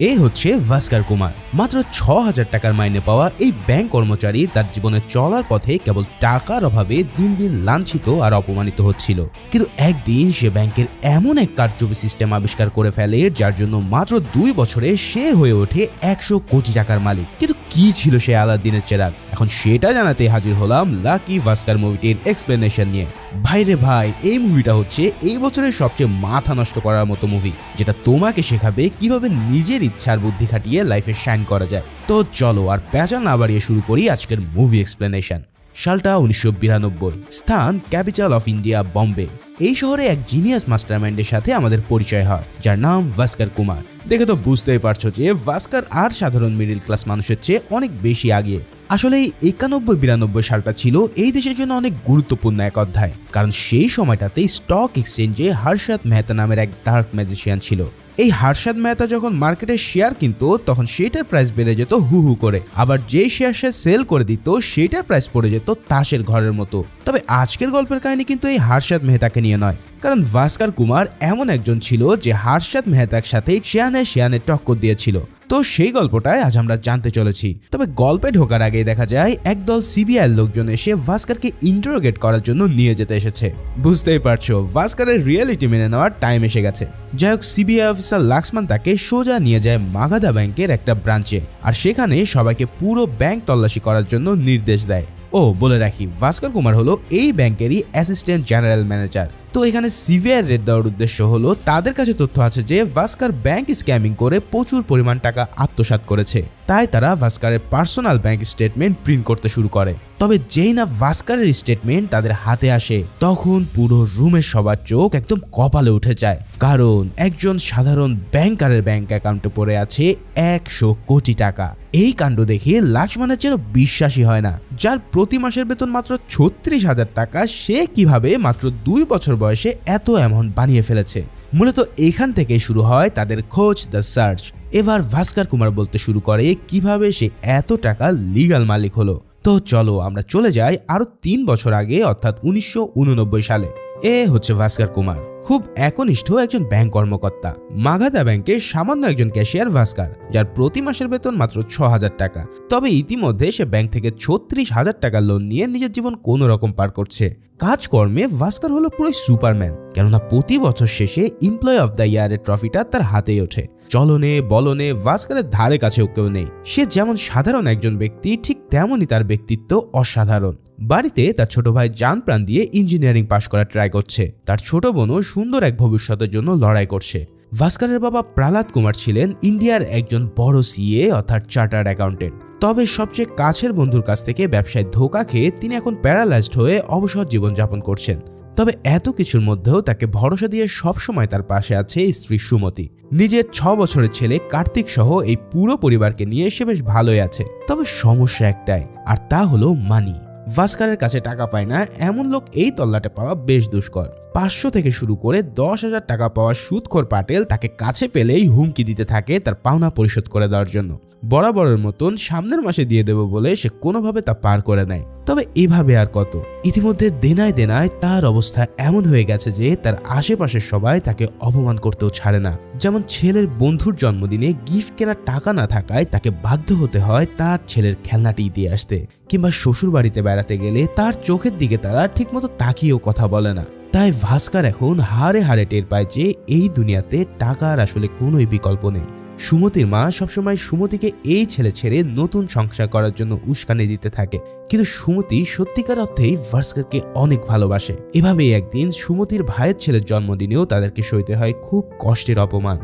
এই হচ্ছে ভাস্কার কুমার। মাত্র ৬,০০০ টাকার মাইনে পাওয়া এই ব্যাংক কর্মচারী তার জীবনে চলার পথে কেবল টাকার অভাবে দিন দিন লাঞ্ছিত আর অপমানিত হচ্ছিল। কিন্তু একদিন সে ব্যাংকের এমন এক কারচুপি সিস্টেম আবিষ্কার করে ফেলে যার জন্য মাত্র ২ বছরে সে হয়ে ওঠে ১০০ কোটি টাকার মালিক। কিন্তু কি ছিল সে আলাদিনের চেরাগ? এখন সেটা জানাতে হাজির হলাম লাকি ভাস্কার মুভিটির এক্সপ্লেনেশন নিয়ে। ভাইরে ভাই, এই মুভিটা হচ্ছে এই বছরের সবচেয়ে মাথা নষ্ট করার মতো মুভি, যেটা তোমাকে শেখাবে কিভাবে নিজের ইচ্ছার বুদ্ধি খাটিয়ে লাইফে শাইন করা যায়। তো চলো আর পেঁচা না বাড়িয়ে শুরু করি আজকের মুভি এক্সপ্লেনেশন। সালটা ১৯৯২, স্থান ক্যাপিটাল অফ ইন্ডিয়া বম্বে। এই শহরে এক জিনিয়াস মাস্টারমাইন্ডের সাথে আমাদের পরিচয় হয়, যার নাম ভাস্কার কুমার। দেখে তো বুঝতেই পারছো যে ভাস্কার আর সাধারণ মিডল ক্লাস মানুষের চেয়ে অনেক বেশি আগিয়ে। আসলে এই ৯১-৯২ সালটা ছিল এই দেশের জন্য অনেক গুরুত্বপূর্ণ এক অধ্যায়, কারণ সেই সময়টাতে স্টক এক্সচেঞ্জে হর্ষদ মেহতা নামের এক ডার্ক ম্যাজিশিয়ান ছিল। এই হর্ষদ মেহতা যখন মার্কেটে শেয়ার কিনতো তখন সেটার প্রাইস বেড়ে যেত হু হু করে, আবার যেই শেয়ার সে সেল করে দিত সেটার প্রাইস পড়ে যেত তাসের ঘরের মতো। তবে আজকের গল্পের কাহিনী কিন্তু এই হর্ষদ মেহতাকে নিয়ে নয়, কারণ ভাস্কার কুমার এমন একজন ছিল যে হর্ষদ মেহতার সাথে শেয়ানে টক্কর দিয়েছিল। তো সেই গল্পটাই আজ আমরা জানতে চলেছি। তবে গল্পে ঢোকার আগেই দেখা যায় একদল সিবিআই লোকজন এসে ভাস্কারকে ইন্টারোগেট করার জন্য নিয়ে যেতে এসেছে। বুঝতেই পারছো ভাস্কারের রিয়েলিটি মেনে নেওয়ার টাইম এসে গেছে। যাই হোক, সিবিআই অফিসার লাক্সমান তাকে সোজা নিয়ে যায় মাগাধা ব্যাংকের একটা ব্রাঞ্চে, আর সেখানে সবাইকে পুরো ব্যাংক তল্লাশি করার জন্য নির্দেশ দেয়। ও বলে রাখি, ভাস্কর কুমার হলো এই ব্যাংকেরই অ্যাসিস্ট্যান্ট জেনারেল ম্যানেজার। তো এখানে সিবিআই রেড দেওয়ার উদ্দেশ্য হলো তাদের কাছে তথ্য আছে যে ভাস্কার ব্যাংক স্ক্যামিং করে প্রচুর পরিমাণ টাকা আত্মসাৎ করেছে, তাই তারা ভাস্কারের পার্সোনাল ব্যাংক স্টেটমেন্ট প্রিন্ট করতে শুরু করে। তবে যেই না ভাস্কারের স্টেটমেন্ট তাদের হাতে আসে তখন পুরো রুমের সবার চোখ একদম কপালে উঠে যায়, কারণ একজন সাধারণ ব্যাংকারের ব্যাংক অ্যাকাউন্টে পড়ে আছে ১০০ কোটি টাকা। এই কাণ্ড দেখে লাক্সমানের যেন বিশ্বাসই হয় না, যার প্রতি মাসের বেতন মাত্র ৩৬,০০০ টাকা, সে কিভাবে মাত্র ২ বছর বয়সে এত অ্যামাউন্ট বানিয়ে ফেলেছে। মূলত এখান থেকে শুরু হয় তাদের খোঁজ, দ্য সার্চ। এবার ভাস্কর কুমার বলতে শুরু করে কিভাবে সে এত টাকা লিগ্যাল মালিক হলো। তো চলো আমরা চলে যাই আরো ৩ বছর আগে, অর্থাৎ ১৯৮৯ সালে। এ হচ্ছে ভাস্কর কুমার, খুব একনিষ্ঠ একজন ব্যাংক কর্মকর্তা। মাগাধা ব্যাংকে সামান্য একজন ক্যাশিয়ার ভাস্কর, যার প্রতি মাসের বেতন মাত্র ৬,০০০ টাকা। তবে ইতিমধ্যে সে ব্যাংক থেকে ৩৬,০০০ টাকা লোন নিয়ে নিজের জীবন কোনো রকম পার করছে। কাজকর্মে ভাস্কর হলো পুরো সুপারম্যান, কেননা প্রতি বছর শেষে এমপ্লয়ি অফ দ্য ইয়ারের ট্রফিটা তার হাতেই ওঠে। চলনে বলনে ভাস্করের ধারে কাছেও কেউ নেই। সে যেমন সাধারণ একজন ব্যক্তি, ঠিক তেমনই তার ব্যক্তিত্ব অসাধারণ। বাড়িতে তার ছোট ভাই জান প্রাণ দিয়ে ইঞ্জিনিয়ারিং পাশ করার ট্রাই করছে, তার ছোট বোনও সুন্দর এক ভবিষ্যতের জন্য লড়াই করছে। ভাস্করের বাবা প্রহ্লাদ কুমার ছিলেন ইন্ডিয়ার একজন বড় সিএ অর্থাৎ চার্টার্ড অ্যাকাউন্টেন্ট। তবে সবচেয়ে কাছের বন্ধুর কাছ থেকে ব্যবসায় ধোঁকা খেয়ে তিনি এখন প্যারালাইজড হয়ে অবসর জীবনযাপন করছেন। তবে এত কিছুর মধ্যেও তাকে ভরসা দিয়ে সবসময় তার পাশে আছে স্ত্রী সুমতি। নিজের ৬ বছরের ছেলে কার্তিক সহ এই পুরো পরিবারকে নিয়ে সে বেশ ভালোই আছে। তবে সমস্যা একটাই, আর তা হলো মানি। ভাস্করের কাছে টাকা পায় না এমন লোক এই তল্লাটে পাওয়া বেশ দুষ্কর। ৫০০ থেকে শুরু করে ১০,০০০ টাকা পাওয়া সুদখোর পাটেল তাকে কাছে পেলেই হুমকি দিতে থাকে তার পাওনা পরিশোধ করে দেওয়ার জন্য। বরাবরের মতন সামনের মাসে দিয়ে দেব বলে সে কোনোভাবে তা পার করে নেয়। তবে এভাবে আর কত, ইতিমধ্যে দেনায় তার অবস্থা এমন হয়ে গেছে যে তার আশেপাশের সবাই তাকে অপমান করতেও ছাড়ে না। যেমন ছেলের বন্ধুর জন্মদিনে গিফট কেনার টাকা না থাকায় তাকে বাধ্য হতে হয় তার ছেলের খেলনাটি দিয়ে আসতে, কিংবা শ্বশুর বাড়িতে বেড়াতে গেলে তার চোখের দিকে তারা ঠিকমতো তাকিয়েও কথা বলে না। তাই ভাস্কর এখন হাড়ে হাড়ে টের পায় যে এই দুনিয়াতে টাকার আসলে কোনোই বিকল্প নেই। সুমতির মা সবসময় সুমতিকে এই ছেলে ছেড়ে নতুন সংসার করার জন্য উস্কানি দিতে থাকে, কিন্তু সুমতি সত্যিকার অর্থেই ভাস্করকে অনেক ভালোবাসে। এভাবেই একদিন সুমতির ভাইয়ের ছেলের জন্মদিনেও তাদেরকে সইতে হয় খুব কষ্টের অপমান।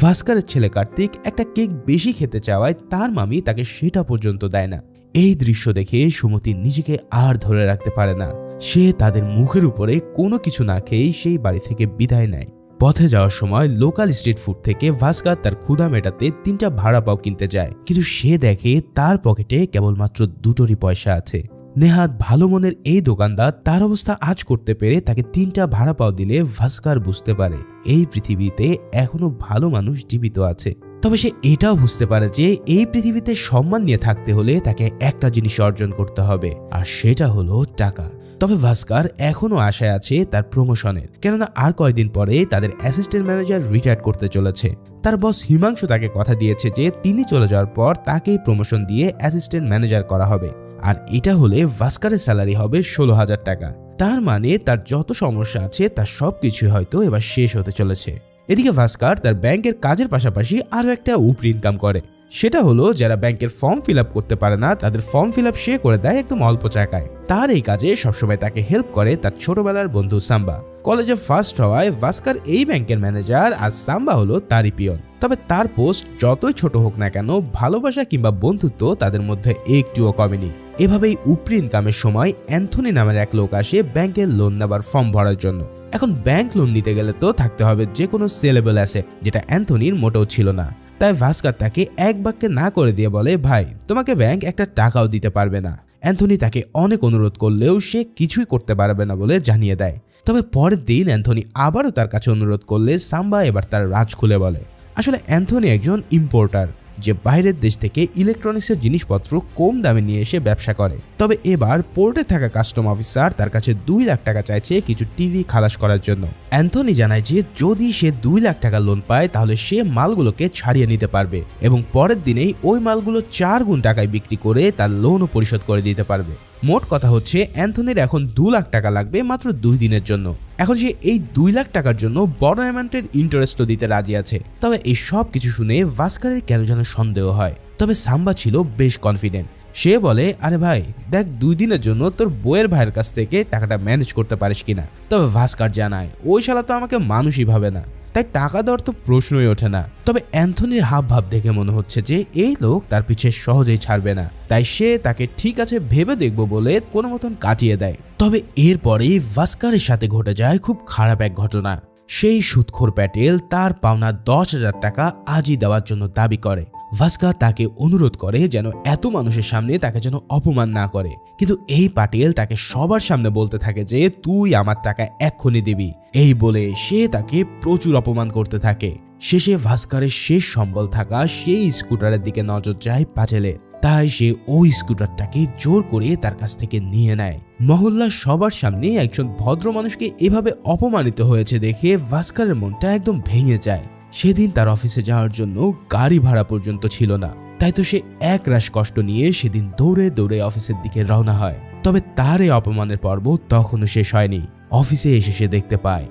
ভাস্করের ছেলে কার্তিক একটা কেক বেশি খেতে চাওয়ায় তার মামি তাকে সেটা পর্যন্ত দেয় না। এই দৃশ্য দেখে সুমতি নিজেকে আর ধরে রাখতে পারে না। সে তাদের মুখের উপরে কোনো কিছু না খেয়েই সেই বাড়ি থেকে বিদায় নেয়। পথে যাওয়ার সময় লোকাল স্ট্রিট ফুড থেকে ভাস্কর তার ক্ষুধা মেটাতে ৩টা ভাড়া পাও কিনতে যায়, কিন্তু সে দেখে তার পকেটে কেবলমাত্র ২টোরই পয়সা আছে। নেহাত ভালো মনের এই দোকানদার তার অবস্থা আজ করতে পেরে তাকে ৩টা ভাড়া পাও দিলে ভাস্কর বুঝতে পারে এই পৃথিবীতে এখনো ভালো মানুষ জীবিত আছে। তবে সে এটাও বুঝতে পারে যে এই পৃথিবীতে সম্মান নিয়ে থাকতে হলে তাকে একটা জিনিস অর্জন করতে হবে, আর সেটা হলো টাকা। তবে ভাস্কার এখনো আশায় আছে তার প্রমোশনের, কেননা আর কয়েকদিন পরে তাদের অ্যাসিস্ট্যান্ট ম্যানেজার রিটায়ার করতে চলেছে। তার বস হিমাংশু তাকে কথা দিয়েছে যে তিনি চলে যাওয়ার পর তাকেই প্রমোশন দিয়ে অ্যাসিস্ট্যান্ট ম্যানেজার করা হবে, আর এটা হলে ভাস্কারের স্যালারি হবে 16,000 টাকা। তার মানে তার যত সমস্যা আছে তার সবকিছুই হয়তো এবার শেষ হতে চলেছে। এদিকে ভাস্কার তার ব্যাংকের কাজের পাশাপাশি আরো একটা উপরি ইনকাম করে, সেটা হলো যারা ব্যাংকের ফর্ম ফিল আপ করতে পারে না তাদের ফর্ম ফিল আপ সে করে দেয় একদম অল্প টাকায়। তার এই কাজে সবসময় তাকে হেল্প করে তার ছোটবেলার বন্ধু সাম্বা। কলেজে ফার্স্ট হওয়ায় ভাস্কার এই ব্যাংকের ম্যানেজার আর সাম্বা হলো তারই পিয়ন। তবে তার পোস্ট যতই ছোট হোক না কেন, ভালোবাসা কিংবা বন্ধুত্ব তাদের মধ্যে একটুও কমেনি। এভাবেই উপরি ইনকামের সময় অ্যান্থনি নামের এক লোক আসে ব্যাংকের লোন নেবার ফর্ম ভরার জন্য। এখন ব্যাংক লোন নিতে গেলে তো থাকতে হবে যে কোনো সেলেবল অ্যাসেট, যেটা অ্যান্থনির মোটেও ছিল না। তাই ভাস্কার তাকে এক বাক্যে না করে দিয়ে বলে, ভাই তোমাকে ব্যাংক একটা টাকাও দিতে পারবে না। অ্যান্থনি তাকে অনেক অনুরোধ করলেও সে কিছুই করতে পারবে না বলে জানিয়ে দেয়। তবে পরের দিন অ্যান্থনি আবারও তার কাছে অনুরোধ করলে সাম্বা এবার তার রাজ খুলে বলে। আসলে অ্যান্থনি একজন ইম্পোর্টার, যে বাইরের দেশ থেকে ইলেকট্রনিক্সের জিনিসপত্র কম দামে নিয়ে এসে ব্যবসা করে। তবে এবার পোর্টে থাকা কাস্টম অফিসার তার কাছে 2 লাখ টাকা চাইছে কিছু টিভি খালাস করার জন্য। অ্যান্থনি জানায় যে যদি সে 2 লাখ টাকা লোন পায় তাহলে সে মালগুলোকে ছাড়িয়ে নিতে পারবে এবং পরের দিনেই ওই মালগুলো 4 গুণ টাকায় বিক্রি করে তার লোনও পরিশোধ করে দিতে পারবে। মোট কথা হচ্ছে অ্যান্থনির এখন 2 লাখ টাকা লাগবে মাত্র 2 দিনের জন্য। এখন সে এই 2 লাখ টাকার জন্য বড় অ্যামাউন্টের ইন্টারেস্টও দিতে রাজি আছে। তবে এই সব কিছু শুনে ভাস্কারের কেন যেন সন্দেহ হয়। তবে সাম্বা ছিল বেশ কনফিডেন্ট। সে বলে, আরে ভাই দেখ, 2 দিনের জন্য তোর বইয়ের ভাইয়ের কাছ থেকে টাকাটা ম্যানেজ করতে পারিস কিনা। তবে ভাস্কার জানায় ওই শালা তো আমাকে মানুষই ভাবে না, তাই টাকা দেওয়ার তো প্রশ্নই ওঠে না। তবে অ্যান্থনির হাব ভাব দেখে মনে হচ্ছে যে এই লোক তার পিছে সহজেই ছাড়বে না, তাই সে তাকে ঠিক আছে ভেবে দেখবো বলে কোনো মতন কাটিয়ে দেয়। তবে এরপরেই ভাস্কারের সাথে ঘটে যায় খুব খারাপ এক ঘটনা। সেই সুদখোর প্যাটেল তার পাওনা 10,000 টাকা আজই দেওয়ার জন্য দাবি করে। ভাস্কার তাকে অনুরোধ করে যেন এত মানুষের সামনে তাকে যেন অপমান না করে, কিন্তু এই পাটেল তাকে সবার সামনে বলতে থাকে যে তুই আমার টাকা এক্ষুনি দিবি। এই বলে সে তাকে প্রচুর অপমান করতে থাকে। শেষে ভাস্কারের শেষ সম্বল থাকা সেই স্কুটারের দিকে নজর যায় পাটেলের, তাই সে ওই স্কুটারটাকে জোর করে তার কাছ থেকে নিয়ে নেয়। মহল্লার সবার সামনে একজন ভদ্র মানুষকে এভাবে অপমানিত হয়েছে দেখে ভাস্কারের মনটা একদম ভেঙে যায়। সেদিন তার অফিসে যাওয়ার জন্য গাড়ি ভাড়া পর্যন্ত ছিল না, তাই তো সে একরাশ কষ্ট নিয়ে সেদিন দৌড়ে দৌড়ে অফিসের দিকে রওনা হয়। তবে তার এই অপমানের পর্ব তখনও শেষ হয়নি। অফিসে এসে সে দেখতে পায়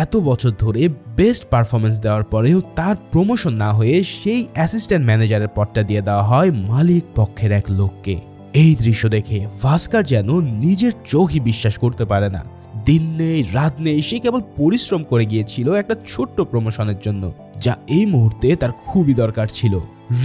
এত বছর ধরে বেস্ট পারফরমেন্স দেওয়ার পরেও তার প্রমোশন না হয়ে সেই অ্যাসিস্ট্যান্ট ম্যানেজারের পদটা দিয়ে দেওয়া হয় মালিক পক্ষের এক লোককে। এই দৃশ্য দেখে ভাস্কার যেন নিজের চোখই বিশ্বাস করতে পারে না। দিন নেই রাত নেই সে কেবল পরিশ্রম করে গিয়েছিল একটা ছোট্ট প্রমোশনের জন্য, যা এই মুহূর্তে তার খুবই দরকার ছিল।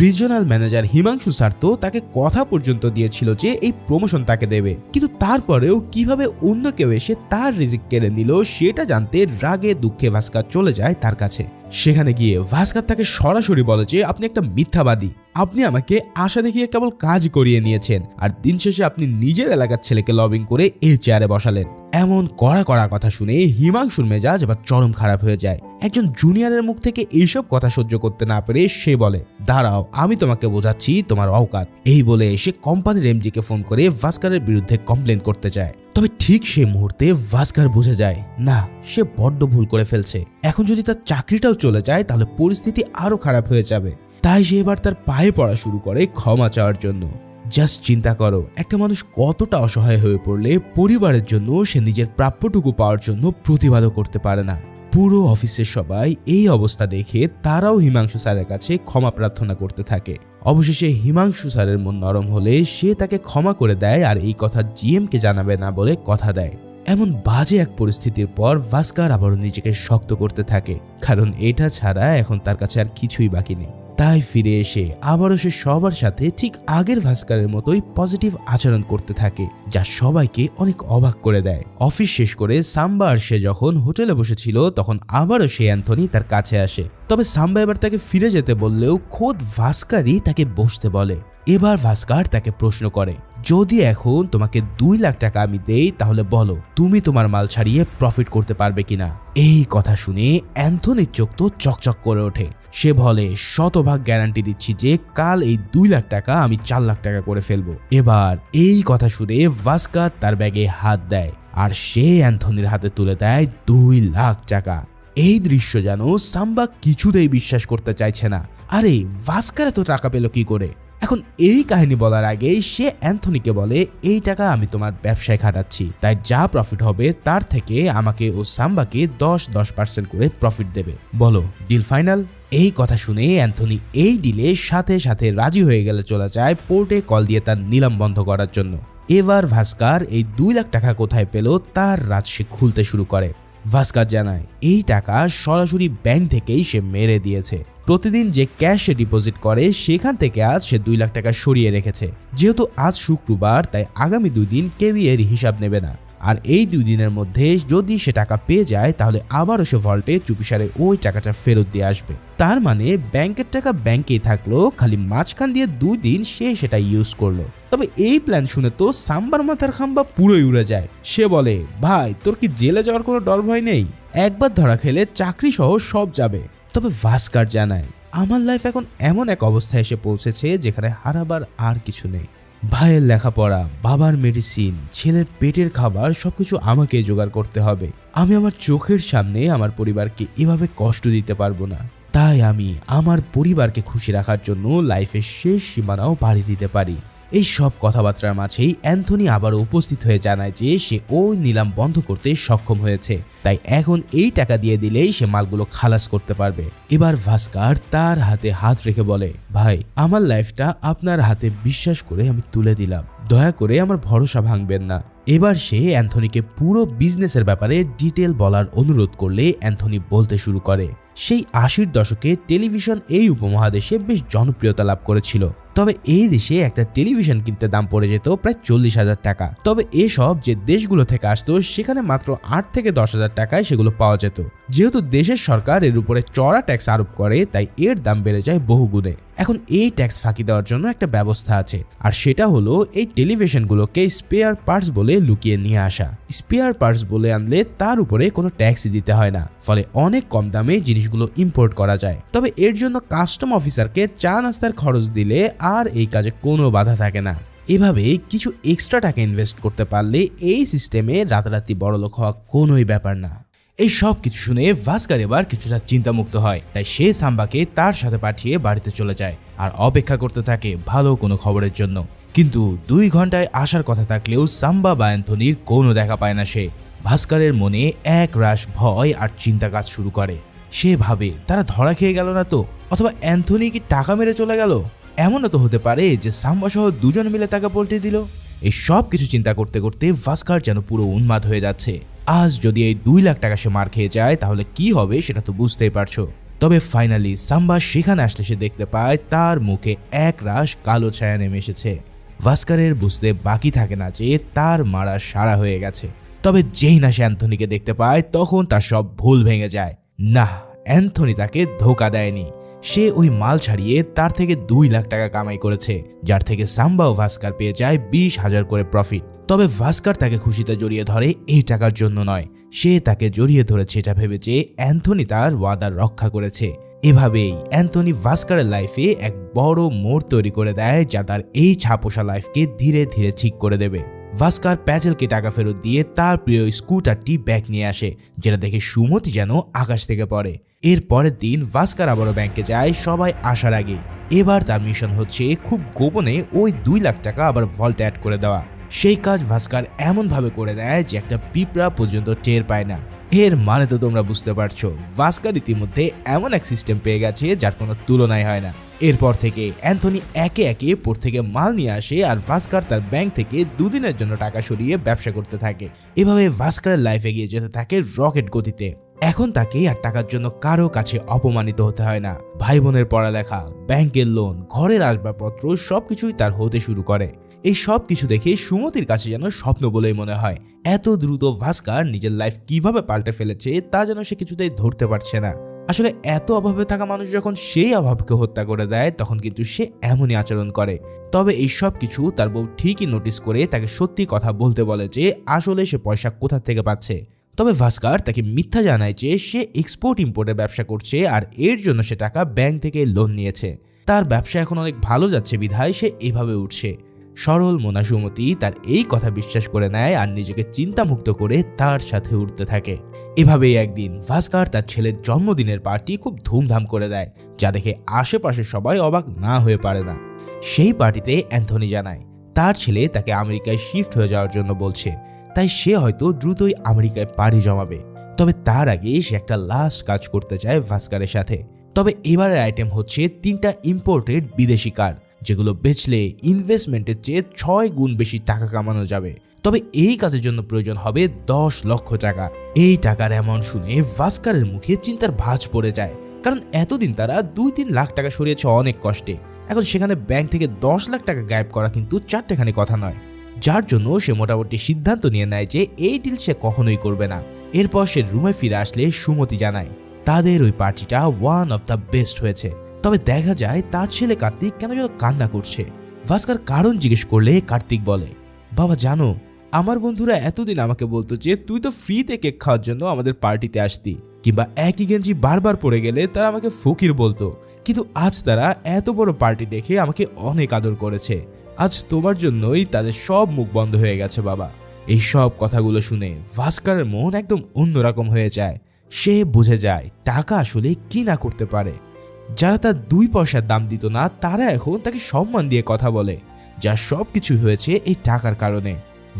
রিজিওনাল ম্যানেজার হিমাংশু স্যার তো তাকে কথা পর্যন্ত দিয়েছিল যে এই প্রমোশন তাকে দেবে, কিন্তু তারপরেও কিভাবে অন্য কেউ এসে তার রিজিক কেড়ে নিল সেটা জানতে রাগে দুঃখে ভাস্কার চলে যায় তার কাছে। সেখানে গিয়ে ভাস্কার তাকে সরাসরি বলে যে আপনি একটা মিথ্যাবাদী, আপনি আমাকে আশা দেখিয়ে কেবল কাজ করিয়ে নিয়েছেন, আর দিন শেষে আপনি নিজের এলাকার ছেলেকে লবিং করে এই চেয়ারে বসালেন। এমন কড়া কড়া কথা শুনে হিমাংশুর মেজাজ এবার চরম খারাপ হয়ে যায়। একজন জুনিয়রের মুখ থেকে এইসব কথা সহ্য করতে না পেরে সে বলে, দাঁড়াও আমি তোমাকে বোঝাচ্ছি তোমার অওকাত। এই বলে সে কোম্পানির এমজিকে ফোন করে ভাস্কারের বিরুদ্ধে কমপ্লেন করতে যায়। তবে ঠিক সেই মুহূর্তে ভাস্কার বুঝে যায় না, সে বড্ড ভুল করে ফেলছে। এখন যদি তার চাকরিটাও চলে যায় তাহলে পরিস্থিতি আরো খারাপ হয়ে যাবে। তাই সে এবার তার পায়ে পড়া শুরু করে ক্ষমা চাওয়ার জন্য। জাস্ট চিন্তা করো, একটা মানুষ কতটা অসহায় হয়ে পড়লে পরিবারের জন্য সে নিজের প্রাপ্যটুকু পাওয়ার জন্য প্রতিবাদও করতে পারে না। পুরো অফিসের সবাই এই অবস্থা দেখে তারাও হিমাংশু স্যারের কাছে ক্ষমা প্রার্থনা করতে থাকে। অবশেষে হিমাংশু স্যারের মন নরম হলে সে তাকে ক্ষমা করে দেয় আর এই কথা জিএমকে জানাবে না বলে কথা দেয়। এমন বাজে এক পরিস্থিতির পর ভাস্কার আবারও নিজেকে শক্ত করতে থাকে, কারণ এটা ছাড়া এখন তার কাছে আর কিছুই বাকি নেই। তাই ফিরে এসে আবারও সে সবার সাথে ঠিক আগের ভাস্কারের মতোই পজিটিভ আচরণ করতে থাকে, যা সবাইকে অনেক অবাক করে দেয়। অফিস শেষ করে সাম্বা আর সে যখন হোটেলে বসেছিল তখন আবারও সে অ্যান্থনি তার কাছে আসে। তবে সাম্বা এবার তাকে ফিরে যেতে বললেও খোদ ভাস্কারই তাকে বসতে বলে। এবার ভাস্কার তাকে প্রশ্ন করে, যদি এখন তোমাকে 2 লাখ টাকা আমি দেই তাহলে বলো তুমি তোমার মাল ছাড়িয়ে প্রফিট করতে পারবে কিনা। এই কথা শুনে অ্যান্থনির চোখ তো চকচক করে ওঠে। সে বলে, শতভাগ গ্যারান্টি দিচ্ছি যে কাল এই 2 লাখ টাকা আমি 4 লাখ টাকা করে ফেলবো। এবার এই কথা শুনে ভাস্কার তার ব্যাগে হাত দেয় আর সে অ্যান্থনির হাতে তুলে দেয় 2 লাখ টাকা। এই দৃশ্য যেন সাম্বা কিছুতেই বিশ্বাস করতে চাইছে না। আরে ভাস্কার এত টাকা পেল কি করে? এখন এই কাহিনী বলার আগে সে অ্যান্থনিকে বলে, এই টাকা আমি তোমার ব্যবসায় খাটাচ্ছি, তাই যা প্রফিট হবে তার থেকে আমাকে ও সাম্বাকে 10% করে প্রফিট দেবে। বলো, ডিল ফাইনাল? এই কথা শুনে অ্যান্থনি এই ডিলে সাথে সাথে রাজি হয়ে গেলে চলে যায় পোর্টে কল দিয়ে তার নিলাম বন্ধ করার জন্য। এবার ভাস্কার এই 2 লাখ টাকা কোথায় পেল তার রাজ সে খুলতে শুরু করে। ভাস্কার জানায় এই টাকা সরাসরি ব্যাংক থেকেই সে মেরে দিয়েছে। প্রতিদিন যে ক্যাশ সে ডিপোজিট করে সেখান থেকে আজ সে 2 লাখ টাকা সরিয়ে রেখেছে। যেহেতু আজ শুক্রবার তাই আগামী 2 দিন কেউই এর হিসাব নেবে না। আর এই 2 দিনের মধ্যে যদি সে টাকা পেয়ে যায় তাহলে আবারও সে ভল্টে চুপিসারে ওই টাকাটা ফেরত দিয়ে আসবে। তার মানে ব্যাংকের টাকা ব্যাংকেই থাকলো, খালি মাঝখান দিয়ে 2 দিন সে সেটা ইউজ করলো। তবে এই প্ল্যান শুনে তো সাম্বার মাথার খাম্বা পুরোই উড়ে যায়। সে বলে, ভাই তোর কি জেলে যাওয়ার কোনো ডর ভয় নেই? একবার ধরা খেলে চাকরি সহ সব যাবে। তবে ভাস্কার জানায়, আমার লাইফ এখন এমন এক অবস্থায় এসে পৌঁছেছে যেখানে হারাবার আর কিছু নেই। ভাইয়ের লেখাপড়া, বাবার মেডিসিন, ছেলের পেটের খাবার সবকিছু আমাকে জোগাড় করতে হবে। আমি আমার চোখের সামনে আমার পরিবারকে এভাবে কষ্ট দিতে পারবো না। তাই আমি আমার পরিবারকে খুশি রাখার জন্য লাইফের শেষ সীমানাও পাড়ি দিতে পারি। এই সব কথাবার্তার মাঝেই অ্যান্থনি আবারও উপস্থিত হয়ে জানায় যে সে ওই নিলাম বন্ধ করতে সক্ষম হয়েছে, তাই এখন এই টাকা দিয়ে দিলেই সে মালগুলো খালাস করতে পারবে। এবার ভাস্কার তার হাতে হাত রেখে বলে, ভাই আমার লাইফটা আপনার হাতে বিশ্বাস করে আমি তুলে দিলাম, দয়া করে আমার ভরসা ভাঙবেন না। এবার সে অ্যান্থনিকে পুরো বিজনেসের ব্যাপারে ডিটেল বলার অনুরোধ করলে অ্যান্থনি বলতে শুরু করে। সেই 80-র দশকে টেলিভিশন এই উপমহাদেশে বেশ জনপ্রিয়তা লাভ করেছিল। তবে এই দেশে একটা টেলিভিশন কিনতে দাম পড়ে যেত প্রায় 40,000 টাকা। তবে এসব যে দেশগুলো থেকে আসতো সেখানে মাত্র 8 থেকে 10,000 টাকায় সেগুলো পাওয়া যেত। যেহেতু দেশের সরকার এর উপরে চড়া ট্যাক্স আরোপ করে তাই এর দাম বেড়ে যায় বহুগুণে। এখন এই ট্যাক্স ফাঁকি দেওয়ার জন্য একটা ব্যবস্থা আছে, আর সেটা হলো এই টেলিভিশনগুলোকে স্পেয়ার পার্টস বলে লুকিয়ে নিয়ে আসা। স্পেয়ার পার্টস বলে আনলে তার উপরে কোনো ট্যাক্সই দিতে হয় না, ফলে অনেক কম দামে জিনিসগুলো ইম্পোর্ট করা যায়। তবে এর জন্য কাস্টম অফিসারকে চা নাস্তার খরচ দিলে আর এই কাজে কোনো বাধা থাকে না। এভাবে কিছু এক্সট্রা টাকা ইনভেস্ট করতে পারলে এই সিস্টেমে রাতারাতি বড়লোক হওয়া কোনোই ব্যাপার না। এই সব কিছু শুনে ভাস্কার এবার কিছুটা চিন্তামুক্ত হয়, তাই সে সাম্বাকে তার সাথে পাঠিয়ে বাড়িতে চলে যায় আর অপেক্ষা করতে থাকে ভালো কোনো খবরের জন্য। কিন্তু 2 ঘন্টায় আসার কথা থাকলেও সাম্বা বা অ্যান্থনির কোনো দেখা পায় না সে। ভাস্করের মনে এক রাশ ভয় আর চিন্তা কাজ শুরু করে। সে ভাবে তারা ধরা খেয়ে গেল না তো, অথবা অ্যান্থনি কি টাকা মেরে চলে গেল? এমনও তো হতে পারে যে সাম্বা সহ 2 জন মিলে তাকে পল্টে দিল। এই সব কিছু চিন্তা করতে করতে ভাস্কর যেন পুরো উন্মাদ হয়ে যাচ্ছে। আজ যদি এই 2 লাখ টাকা সে মার খেয়ে যায় তাহলে কি হবে সেটা তো বুঝতেই পারছো। তবে ফাইনালি সাম্বা সেখানে আসলে সে দেখতে পায় তার মুখে এক রাশ কালো ছায়া নেমে এসেছে। ভাস্করের বুঝতে বাকি থাকে না যে তার মারা সারা হয়ে গেছে। তবে যেই না সে অ্যান্থনিকে দেখতে পায় তখন তার সব ভুল ভেঙে যায়। না, অ্যান্থনি তাকে ধোঁকা দেয়নি। সে ওই মাল ছাড়িয়ে তার থেকে 2 লাখ টাকা কামাই করেছে, যার থেকে সাম্বা ও ভাস্কর পেয়ে যায় 20,000 করে প্রফিট। তবে ভাস্কর তাকে খুশিতে জড়িয়ে ধরে এই টাকার জন্য নয়, সে তাকে জড়িয়ে ধরেছে এটা ভেবে যে অ্যান্থনি তার ওয়াদা রক্ষা করেছে। এভাবেই অ্যান্থনি ভাস্করের লাইফে এক বড় মোড় তৈরি করে দেয়, যা তার এই ছাপোষা লাইফকে ধীরে ধীরে ঠিক করে দেবে। ভাস্কর প্যাজেলকে টাকা ফেরত দিয়ে তার প্রিয় স্কুটারটি ব্যাক নিয়ে আসে, যেটা দেখে সুমতি যেন আকাশ থেকে পড়ে। এর পরের দিন ভাস্কর আবারও ব্যাংকে যায় সবাই আসার আগে। এবার তার মিশন হচ্ছে খুব গোপনে ওই 2 লাখ টাকা আবার ভল্টে অ্যাড করে দেওয়া। সেই কাজ ভাস্কর এমন ভাবে করে দেয় যে একটা পিঁপড়া পর্যন্ত টের পায় না। এর মানে তো তোমরা বুঝতে পারছো, ভাস্কর ইতিমধ্যে এমন এক সিস্টেম পেয়ে গেছে যার কোনো তুলনাই হয় না। এরপর থেকে অ্যান্থনি একে একে পোর্ট থেকে মাল নিয়ে আসে আর ভাস্কর তার ব্যাংক থেকে 2 দিনের জন্য টাকা সরিয়ে ব্যবসা করতে থাকে। এভাবে ভাস্করের লাইফ এগিয়ে যেতে থাকে রকেট গতিতে। এখন তাকে আর টাকার জন্য কারো কাছে অপমানিত হতে হয় না। ভাই বোনের পড়ালেখা, ব্যাংকের লোন, ঘরের আসবাবপত্র সবকিছুই তার হতে শুরু করে। এই সব কিছু দেখে সুমতির কাছে যেন স্বপ্ন বলেই মনে হয়। এত দ্রুত ভাস্কর নিজের লাইফ কিভাবে পাল্টে ফেলেছে তা যেন সে কিছুতেই ধরতে পারছে না। আসলে এত অভাবে থাকা মানুষ যখন সেই অভাবকে হত্যা করে দেয় তখন কিন্তু সে এমনই আচরণ করে। তবে এই সব কিছু তার বউ ঠিকই নোটিস করে তাকে সত্যি কথা বলতে বলে যে আসলে সে পয়সা কোথা থেকে পাচ্ছে। তবে ভাস্কার তাকে মিথ্যা জানায় যে সে এক্সপোর্ট ইম্পোর্টের ব্যবসা করছে আর এর জন্য সে টাকা ব্যাংক থেকে লোন নিয়েছে। তার ব্যবসা এখন অনেক ভালো যাচ্ছে বিধায় সে এভাবে উঠছে। সরল মোনা সুমতি তার এই কথা বিশ্বাস করে নেয় আর নিজেকে চিন্তামুক্ত করে তার সাথে উঠতে থাকে। এভাবেই একদিন ভাস্কার তার ছেলের জন্মদিনের পার্টি খুব ধুমধাম করে দেয়, যা দেখে আশেপাশে সবাই অবাক না হয়ে পারে না। সেই পার্টিতে অ্যান্থনি জানায় তার ছেলে তাকে আমেরিকায় শিফট হয়ে যাওয়ার জন্য বলছে, তাই সে হয়তো দ্রুতই আমেরিকায় পাড়ি জমাবে। তবে তার আগে সে একটা লাস্ট কাজ করতে চায় ভাস্কারের সাথে। তবে এবারের আইটেম হচ্ছে 3টা ইম্পোর্টেড বিদেশি কার, যেগুলো বেচলে ইনভেস্টমেন্টের চেয়ে 6 গুণ বেশি টাকা কামানো যাবে। তবে এই কাজের জন্য প্রয়োজন হবে 10 লক্ষ টাকা। এই টাকার অ্যামাউন্ট শুনে ভাস্কারের মুখে চিন্তার ভাঁজ পড়ে যায়, কারণ এতদিন তারা 2-3 লাখ টাকা সরিয়েছে অনেক কষ্টে। এখন সেখানে ব্যাংক থেকে 10 লাখ টাকা গায়েব করা কিন্তু চারটেখানি কথা নয়, যার জন্য সে মোটামুটি সিদ্ধান্ত নিয়ে নেয় যে এই ডিল সে কখনোই করবে না। এরপর সে রুমে ফিরে আসলে সুমতি জানায় তাদের ওই পার্টিটা ওয়ান অফ দ্য বেস্ট হয়েছে। তবে দেখা যায় তার ছেলে কার্তিক কেন যেন কান্না করছে। ভাস্কর কারণ জিজ্ঞেস করলে কার্তিক বলে, বাবা জানো, আমার বন্ধুরা এতদিন আমাকে বলতো যে তুই তো ফ্রিতে কেক খাওয়ার জন্য আমাদের পার্টিতে আসতি, কিংবা একই গেঞ্জি বারবার পরে গেলে তারা আমাকে ফকির বলতো, কিন্তু আজ তারা এত বড় পার্টি দেখে আমাকে অনেক আদর করেছে। আজ তোমার জন্যই তাদের সব মুখ বন্ধ হয়ে গেছে বাবা। এই সব কথাগুলো শুনে ভাস্করের মন একদম অন্যরকম হয়ে যায়। সে বুঝে যায় টাকা আসলে কি না করতে পারে। যারা তার 2 পয়সার দাম দিত না তারা এখন তাকে সম্মান দিয়ে কথা বলে, যা সবকিছু হয়েছে এই টাকার কারণে।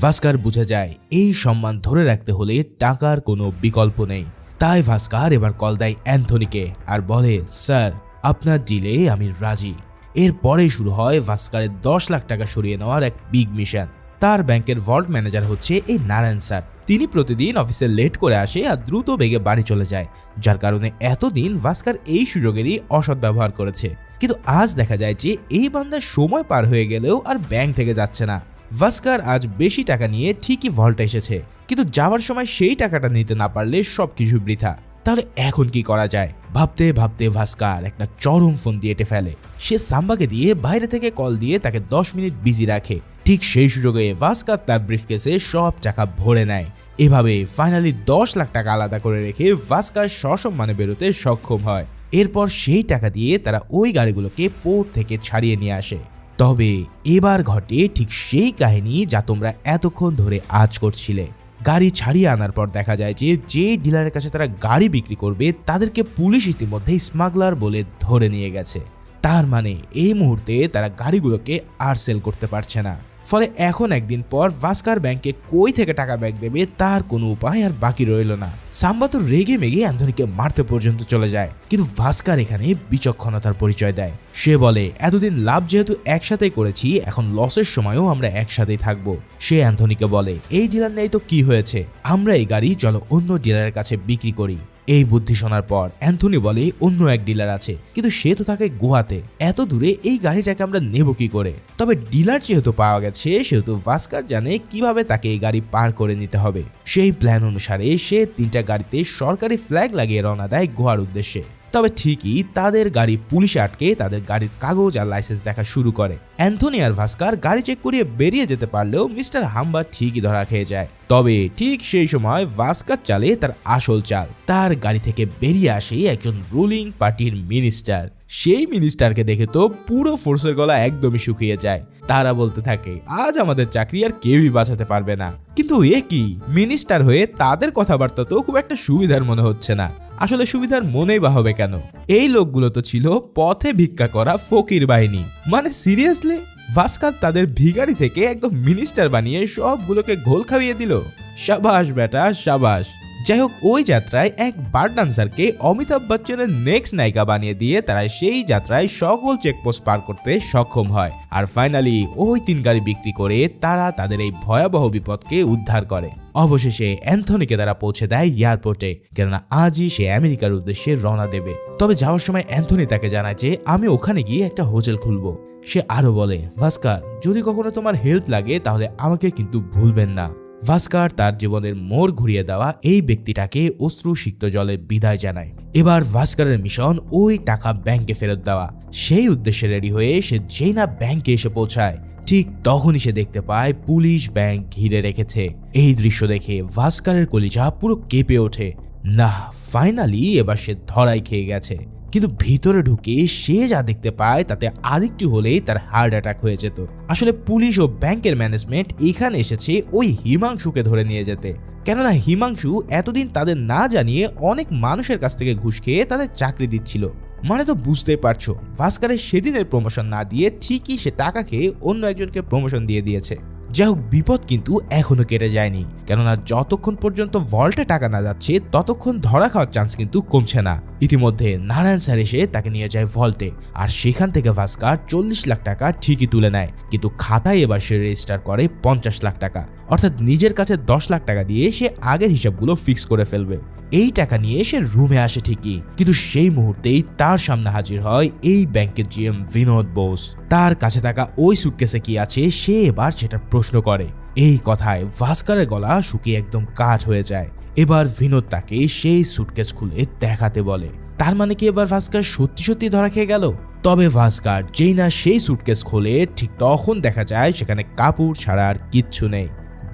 ভাস্কর বুঝে যায় এই সম্মান ধরে রাখতে হলে টাকার কোনো বিকল্প নেই। তাই ভাস্কর এবার কল দেয় অ্যান্থনিকে আর বলে, স্যার আপনার ডিলে আমি রাজি। এরপরেই শুরু হয় ভাস্করের 10 লাখ টাকা সরিয়ে নেওয়ার এক বিগ মিশন। তার ব্যাংকের ভল্ট ম্যানেজার হচ্ছে এই নারায়ণ স্যার। তিনি প্রতিদিন অফিসে লেট করে আসে আর দ্রুত বেগে বাড়ি চলে যায়, যার কারণে এতদিন ভাস্কর এই সুযোগেরই অসৎ ব্যবহার করেছে। কিন্তু আজ দেখা যায় যে এই বান্দার সময় পার হয়ে গেলেও আর ব্যাংক থেকে যাচ্ছে না। ভাস্কর আজ বেশি টাকা নিয়ে ঠিকই ভল্টে এসেছে, কিন্তু যাওয়ার সময় সেই টাকাটা নিতে না পারলে সবকিছু বৃথা। তাহলে এখন কি করা যায়? ভাবতে ভাবতে ভাস্কর একটা চরম ফোন দিয়ে এঁটে ফেলে। সে সাম্বাকে দিয়ে বাইরে থেকে কল দিয়ে তাকে 10 মিনিট বিজি রাখে। ঠিক সেই সুযোগে ভাস্কর তার ব্রিফকেসে সব টাকা ভরে নেয়। এভাবে ফাইনালি 10 লাখ টাকা আলাদা করে রেখে ভাস্কর সসম্মানে বেরোতে সক্ষম হয়। এরপর সেই টাকা দিয়ে তারা ওই গাড়িগুলোকে পোর্ট থেকে ছাড়িয়ে নিয়ে আসে। তবে এবার ঘটে ঠিক সেই কাহিনী যা তোমরা এতক্ষণ ধরে আজ করছিলে। গাড়ি ছাড়িয়ে আনার পর দেখা যায় যে ডিলারের কাছে তারা গাড়ি বিক্রি করবে তাদেরকে পুলিশ ইতিমধ্যে স্মাগলার বলে ধরে নিয়ে গেছে। তার মানে এই মুহূর্তে তারা গাড়িগুলোকে আর সেল করতে পারছে না। ফলে এখন একদিন পর ভাস্কর ব্যাংকে কই থেকে টাকা ব্যাক দেবে তার কোনো উপায় আর বাকি রইল না। সাম্বা তো রেগে মেগে অ্যান্থনিকে মারতে পর্যন্ত চলে যায়, কিন্তু ভাস্কর এখানে বিচক্ষণতার পরিচয় দেয়। সে বলে, এতদিন লাভ যেহেতু একসাথেই করেছি, এখন লসের সময়ও আমরা একসাথেই থাকবো। সে অ্যান্থনিকে বলে, এই ডিলার নেই তো কি হয়েছে, আমরা এই গাড়ি চলো অন্য ডিলারের কাছে বিক্রি করি। এই বুদ্ধি শোনার পর অ্যান্থনি বলে, অন্য এক ডিলার আছে, কিন্তু সে তো থাকে গোয়াতে, এত দূরে এই গাড়িটাকে আমরা নেব কি করে? তবে ডিলার যেহেতু পাওয়া গেছে সেহেতু ভাস্কর জানে কিভাবে তাকে এই গাড়ি পার করে নিতে হবে। সেই প্ল্যান অনুসারে সে 3টা গাড়িতে সরকারি ফ্ল্যাগ লাগিয়ে রওনা দেয় গোয়ার উদ্দেশ্যে। তবে ঠিকই তাদের গাড়ি পুলিশে আটকে তাদের গাড়ির কাগজ আর লাইসেন্স দেখা শুরু করে। অ্যান্থনি আর ভাস্কর গাড়ি চেক করিয়ে বেরিয়ে যেতে পারলেও মিস্টার হাম্বার ঠিকই ধরা খেয়ে যায়। তবে ঠিক সেই সময় ভাস্কর চালে তার আসল চাল। তার গাড়ি থেকে বেরিয়ে আসে একজন রুলিং পার্টির মিনিস্টার। সেই মিনিস্টারকে দেখে তো পুরো ফোর্সের গলা একদমই শুকিয়ে যায়। তারা বলতে থাকে, আজ আমাদের চাকরি আর কেউই বাঁচাতে পারবে না। কিন্তু এ কি, মিনিস্টার হয়ে তাদের কথাবার্তা তো খুব একটা সুবিধার মনে হচ্ছে না। আসলে সুবিধার মনেই বা হবে কেন? এই লোকগুলো তো ছিল পথে ভিক্ষা করা ফকির বাহিনী। মানে সিরিয়াসলি, ভাস্কর তাদের ভিখারি থেকে একদম মিনিস্টার বানিয়ে সবগুলোকে ঘোল খাইয়ে দিল। সাবাস বেটা সাবাস। যাই হোক, ওই যাত্রায় এক বার ডান্সারকে অমিতাভ বচ্চনের নেক্সট নায়িকা বানিয়ে দিয়ে তারা সেই যাত্রায় সকল চেকপোস্ট পার করতে সক্ষম হয়। আর ফাইনালি ওই 3 গাড়ি বিক্রি করে তারা তাদের এই ভয়াবহ বিপদকে উদ্ধার করে। অবশেষে অ্যান্থনিকে তারা পৌঁছে দেয় এয়ারপোর্টে, কেননা আজই সে আমেরিকার উদ্দেশ্যে রওনা দেবে। তবে যাওয়ার সময় অ্যান্থনি তাকে জানায় যে আমি ওখানে গিয়ে একটা হোটেল খুলবো। সে আরো বলে, ভাস্কর যদি কখনো তোমার হেল্প লাগে তাহলে আমাকে কিন্তু ভুলবেন না। ভাস্কর তার জীবনের মোড় ঘুরিয়ে দেওয়া এই ব্যক্তিটাকে অশ্রুসিক্ত জলে বিদায় জানায়। এবার ভাস্করের মিশন ওই টাকা ব্যাংকে ফেরত দেওয়া। সেই উদ্দেশ্যে রেডি হয়ে সে যেই না ব্যাংকে এসে পৌঁছায়, ঠিক তখনই সে দেখতে পায় পুলিশ ব্যাংক ঘিরে রেখেছে। এই দৃশ্য দেখে ভাস্কারের কলিজা পুরো কেঁপে ওঠে। না, ফাইনালি এবার সে ধরাই খেয়ে গেছে। কিন্তু ভিতরে ঢুকে সে যা দেখতে পায় তাতে আরেকটু হলেই তার হার্ট অ্যাটাক হয়ে যেত। আসলে পুলিশ ও ব্যাংকের ম্যানেজমেন্ট এখানে এসেছে ওই হিমাংশুকে ধরে নিয়ে যেতে। কেননা হিমাংশু এতদিন তাদের না জানিয়ে অনেক মানুষের কাছ থেকে ঘুষ খেয়ে তাদের চাকরি দিচ্ছিল। মানে তো বুঝতেই পারছো, ভাস্কারের সেদিনের প্রমোশন না দিয়ে ঠিকই সে টাকা খেয়ে অন্য একজনকে প্রমোশন দিয়ে দিয়েছে। যাই হোক, বিপদ কিন্তু এখনো কেটে যায়নি, কেননা যতক্ষণ পর্যন্ত ভল্টে টাকা না যাচ্ছে ততক্ষণ ধরা খাওয়ার চান্স কিন্তু কমছে না। ইতিমধ্যে নারায়ণ স্যার এসে তাকে নিয়ে যায় ভল্টে, আর সেখান থেকে ভাস্কার 40 লাখ টাকা ঠিকই তুলে নেয়। কিন্তু খাতায় এবার সে রেজিস্টার করে 50 লাখ টাকা, অর্থাৎ নিজের কাছে 10 লাখ টাকা দিয়ে সে আগের হিসাবগুলো ফিক্স করে ফেলবে। এই টাকা নিয়ে সে রুমে আসে ঠিকই, কিন্তু সেই মুহূর্তেই তার সামনে হাজির হয় এই ব্যাংকের জিএম বিনোদ বোস। তার কাছে থাকা ওই সুটকেসে কি আছে সে এবার সেটা প্রশ্ন করে। এই কথায় ভাস্কারের গলা শুকিয়ে একদম কাঠ হয়ে যায়। এবার বিনোদ তাকে সেই সুটকেস খুলে দেখাতে বলে। তার মানে কি এবার ভাস্কার সত্যি সত্যি ধরা খেয়ে গেল? তবে ভাস্কার যেই না সেই সুটকেস খোলে ঠিক তখন দেখা যায় সেখানে কাপড় ছাড়া আর কিচ্ছু নেই।